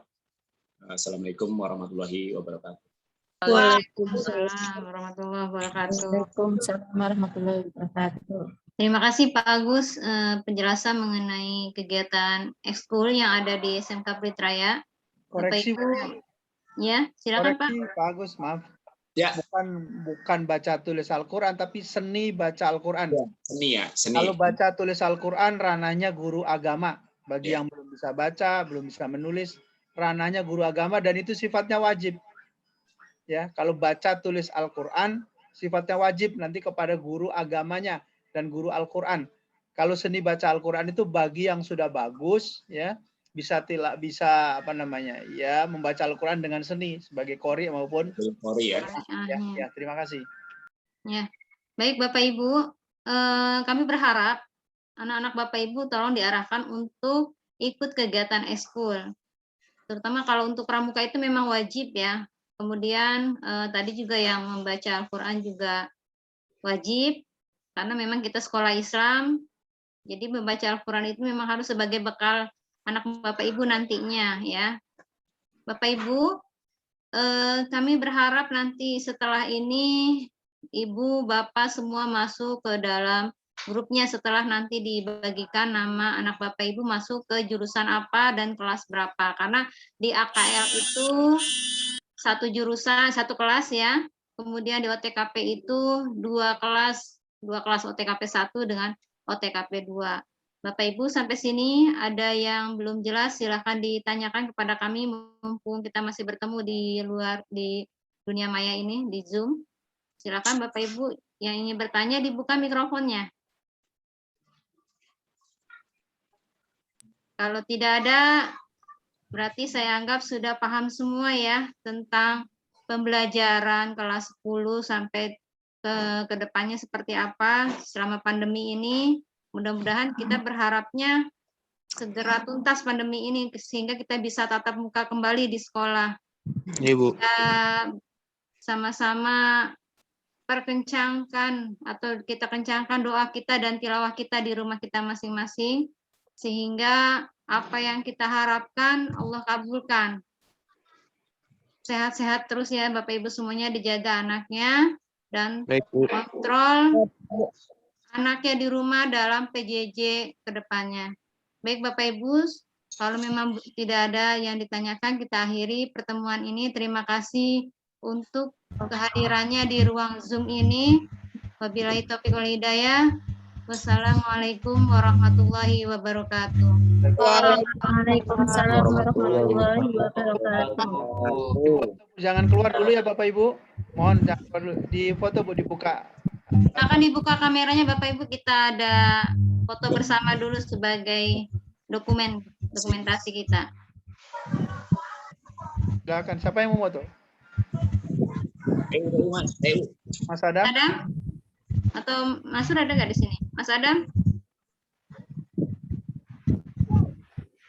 Assalamualaikum warahmatullahi wabarakatuh. Waalaikumsalam warahmatullahi wabarakatuh. Waalaikumsalam warahmatullahi wabarakatuh. Terima kasih Pak Agus penjelasan mengenai kegiatan ekskul yang ada di SMK Pelita. Koreksi, ya silakan Pak. Pak Agus, maaf. Ya. Bukan baca tulis Al-Quran, tapi seni baca Al-Quran. Ya, seni ya, seni. Kalau baca tulis Al-Quran, ranahnya guru agama. Bagi yang belum bisa baca, belum bisa menulis, ranahnya guru agama dan itu sifatnya wajib. Ya, kalau baca tulis Al-Quran, sifatnya wajib nanti kepada guru agamanya dan guru Al-Quran. Kalau seni baca Al-Quran itu bagi yang sudah bagus, ya bisa membaca Al-Quran dengan seni sebagai qori maupun qori ya. Ya, terima kasih. Ya, baik Bapak Ibu, kami berharap anak-anak Bapak Ibu tolong diarahkan untuk ikut kegiatan ekskul. Terutama kalau untuk pramuka itu memang wajib ya. Kemudian tadi juga yang membaca Al-Quran juga wajib, karena memang kita sekolah Islam, jadi membaca Al-Quran itu memang harus sebagai bekal anak Bapak Ibu nantinya ya. Bapak Ibu, kami berharap nanti setelah ini Ibu, Bapak semua masuk ke dalam grupnya setelah nanti dibagikan nama anak Bapak Ibu masuk ke jurusan apa dan kelas berapa. Karena di AKL itu satu jurusan, satu kelas ya. Kemudian di OTKP itu dua kelas OTKP 1 dengan OTKP 2. Bapak Ibu sampai sini ada yang belum jelas silahkan ditanyakan kepada kami mumpung kita masih bertemu di luar di dunia maya ini di Zoom. Silakan Bapak Ibu yang ingin bertanya dibuka mikrofonnya. Kalau tidak ada, berarti saya anggap sudah paham semua ya tentang pembelajaran kelas 10 sampai ke depannya seperti apa selama pandemi ini. Mudah-mudahan kita berharapnya segera tuntas pandemi ini sehingga kita bisa tatap muka kembali di sekolah. Ibu. Kita sama-sama perkencangkan atau kita kencangkan doa kita dan tilawah kita di rumah kita masing-masing, sehingga apa yang kita harapkan Allah kabulkan. Sehat-sehat terus ya Bapak Ibu semuanya, dijaga anaknya dan Baik, Bu. kontrol anaknya di rumah dalam PJJ ke depannya. Baik Bapak Ibu, kalau memang tidak ada yang ditanyakan, kita akhiri pertemuan ini. Terima kasih untuk kehadirannya di ruang Zoom ini. Wabillahi taufiq wal hidayah. Wassalamualaikum warahmatullahi wabarakatuh. Waalaikumsalam warahmatullahi wabarakatuh. Jangan keluar dulu ya Bapak Ibu. Mohon jangan keluar dulu. Di foto Bu dibuka. Akan dibuka kameranya Bapak Ibu, kita ada foto bersama dulu sebagai dokumentasi kita. Silakan. Siapa yang mau foto? Mas Adam? Adam? Atau Mas Sur ada nggak di sini? Mas Adam?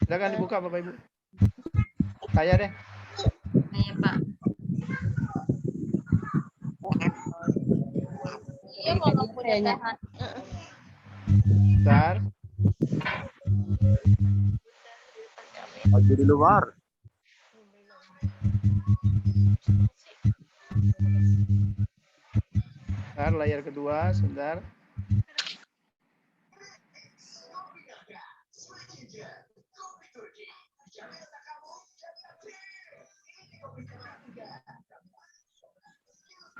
Silakan dibuka Bapak Ibu. Saya deh. Iya Pak. Iya kalau punya tahan. Bentar. Maju di luar. Bentar, layar kedua, sebentar.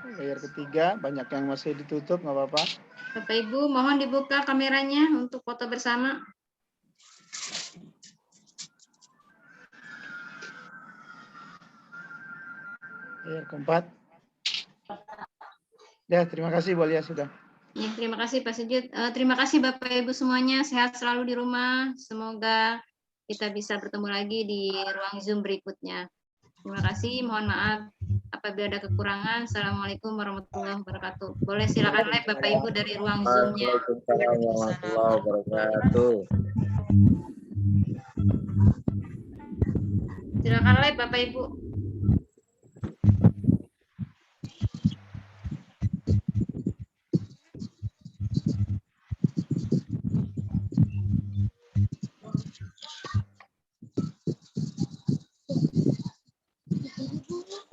Layar ketiga, banyak yang masih ditutup, nggak apa-apa. Bapak Ibu, mohon dibuka kameranya untuk foto bersama. Layar keempat. Ya, terima kasih Bu Alia sudah. Ya, terima kasih Pak Sujud. Terima kasih Bapak Ibu semuanya, sehat selalu di rumah. Semoga kita bisa bertemu lagi di ruang Zoom berikutnya. Terima kasih, mohon maaf apabila ada kekurangan. Assalamualaikum warahmatullahi wabarakatuh. Boleh silakan live Bapak Ibu dari ruang Zoom-nya. Waalaikumsalam warahmatullahi wabarakatuh. Silakan live Bapak Ibu.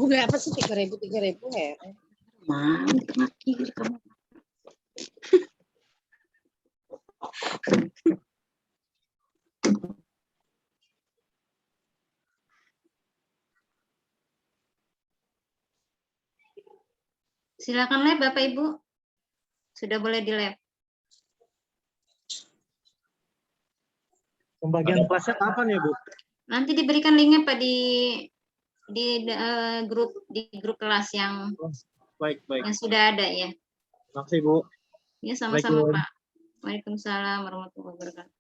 Berapa sih 3.000 ya? Mantap kiri kamu. Silakan live Bapak Ibu. Sudah boleh di live. Pembagian kelasnya kapan ya, Bu? Nanti diberikan linknya Pak di grup kelas yang Baik. yang sudah ada ya. Terima kasih, Bu. Ya sama-sama Assalamualaikum. Pak. Waalaikumsalam warahmatullahi wabarakatuh.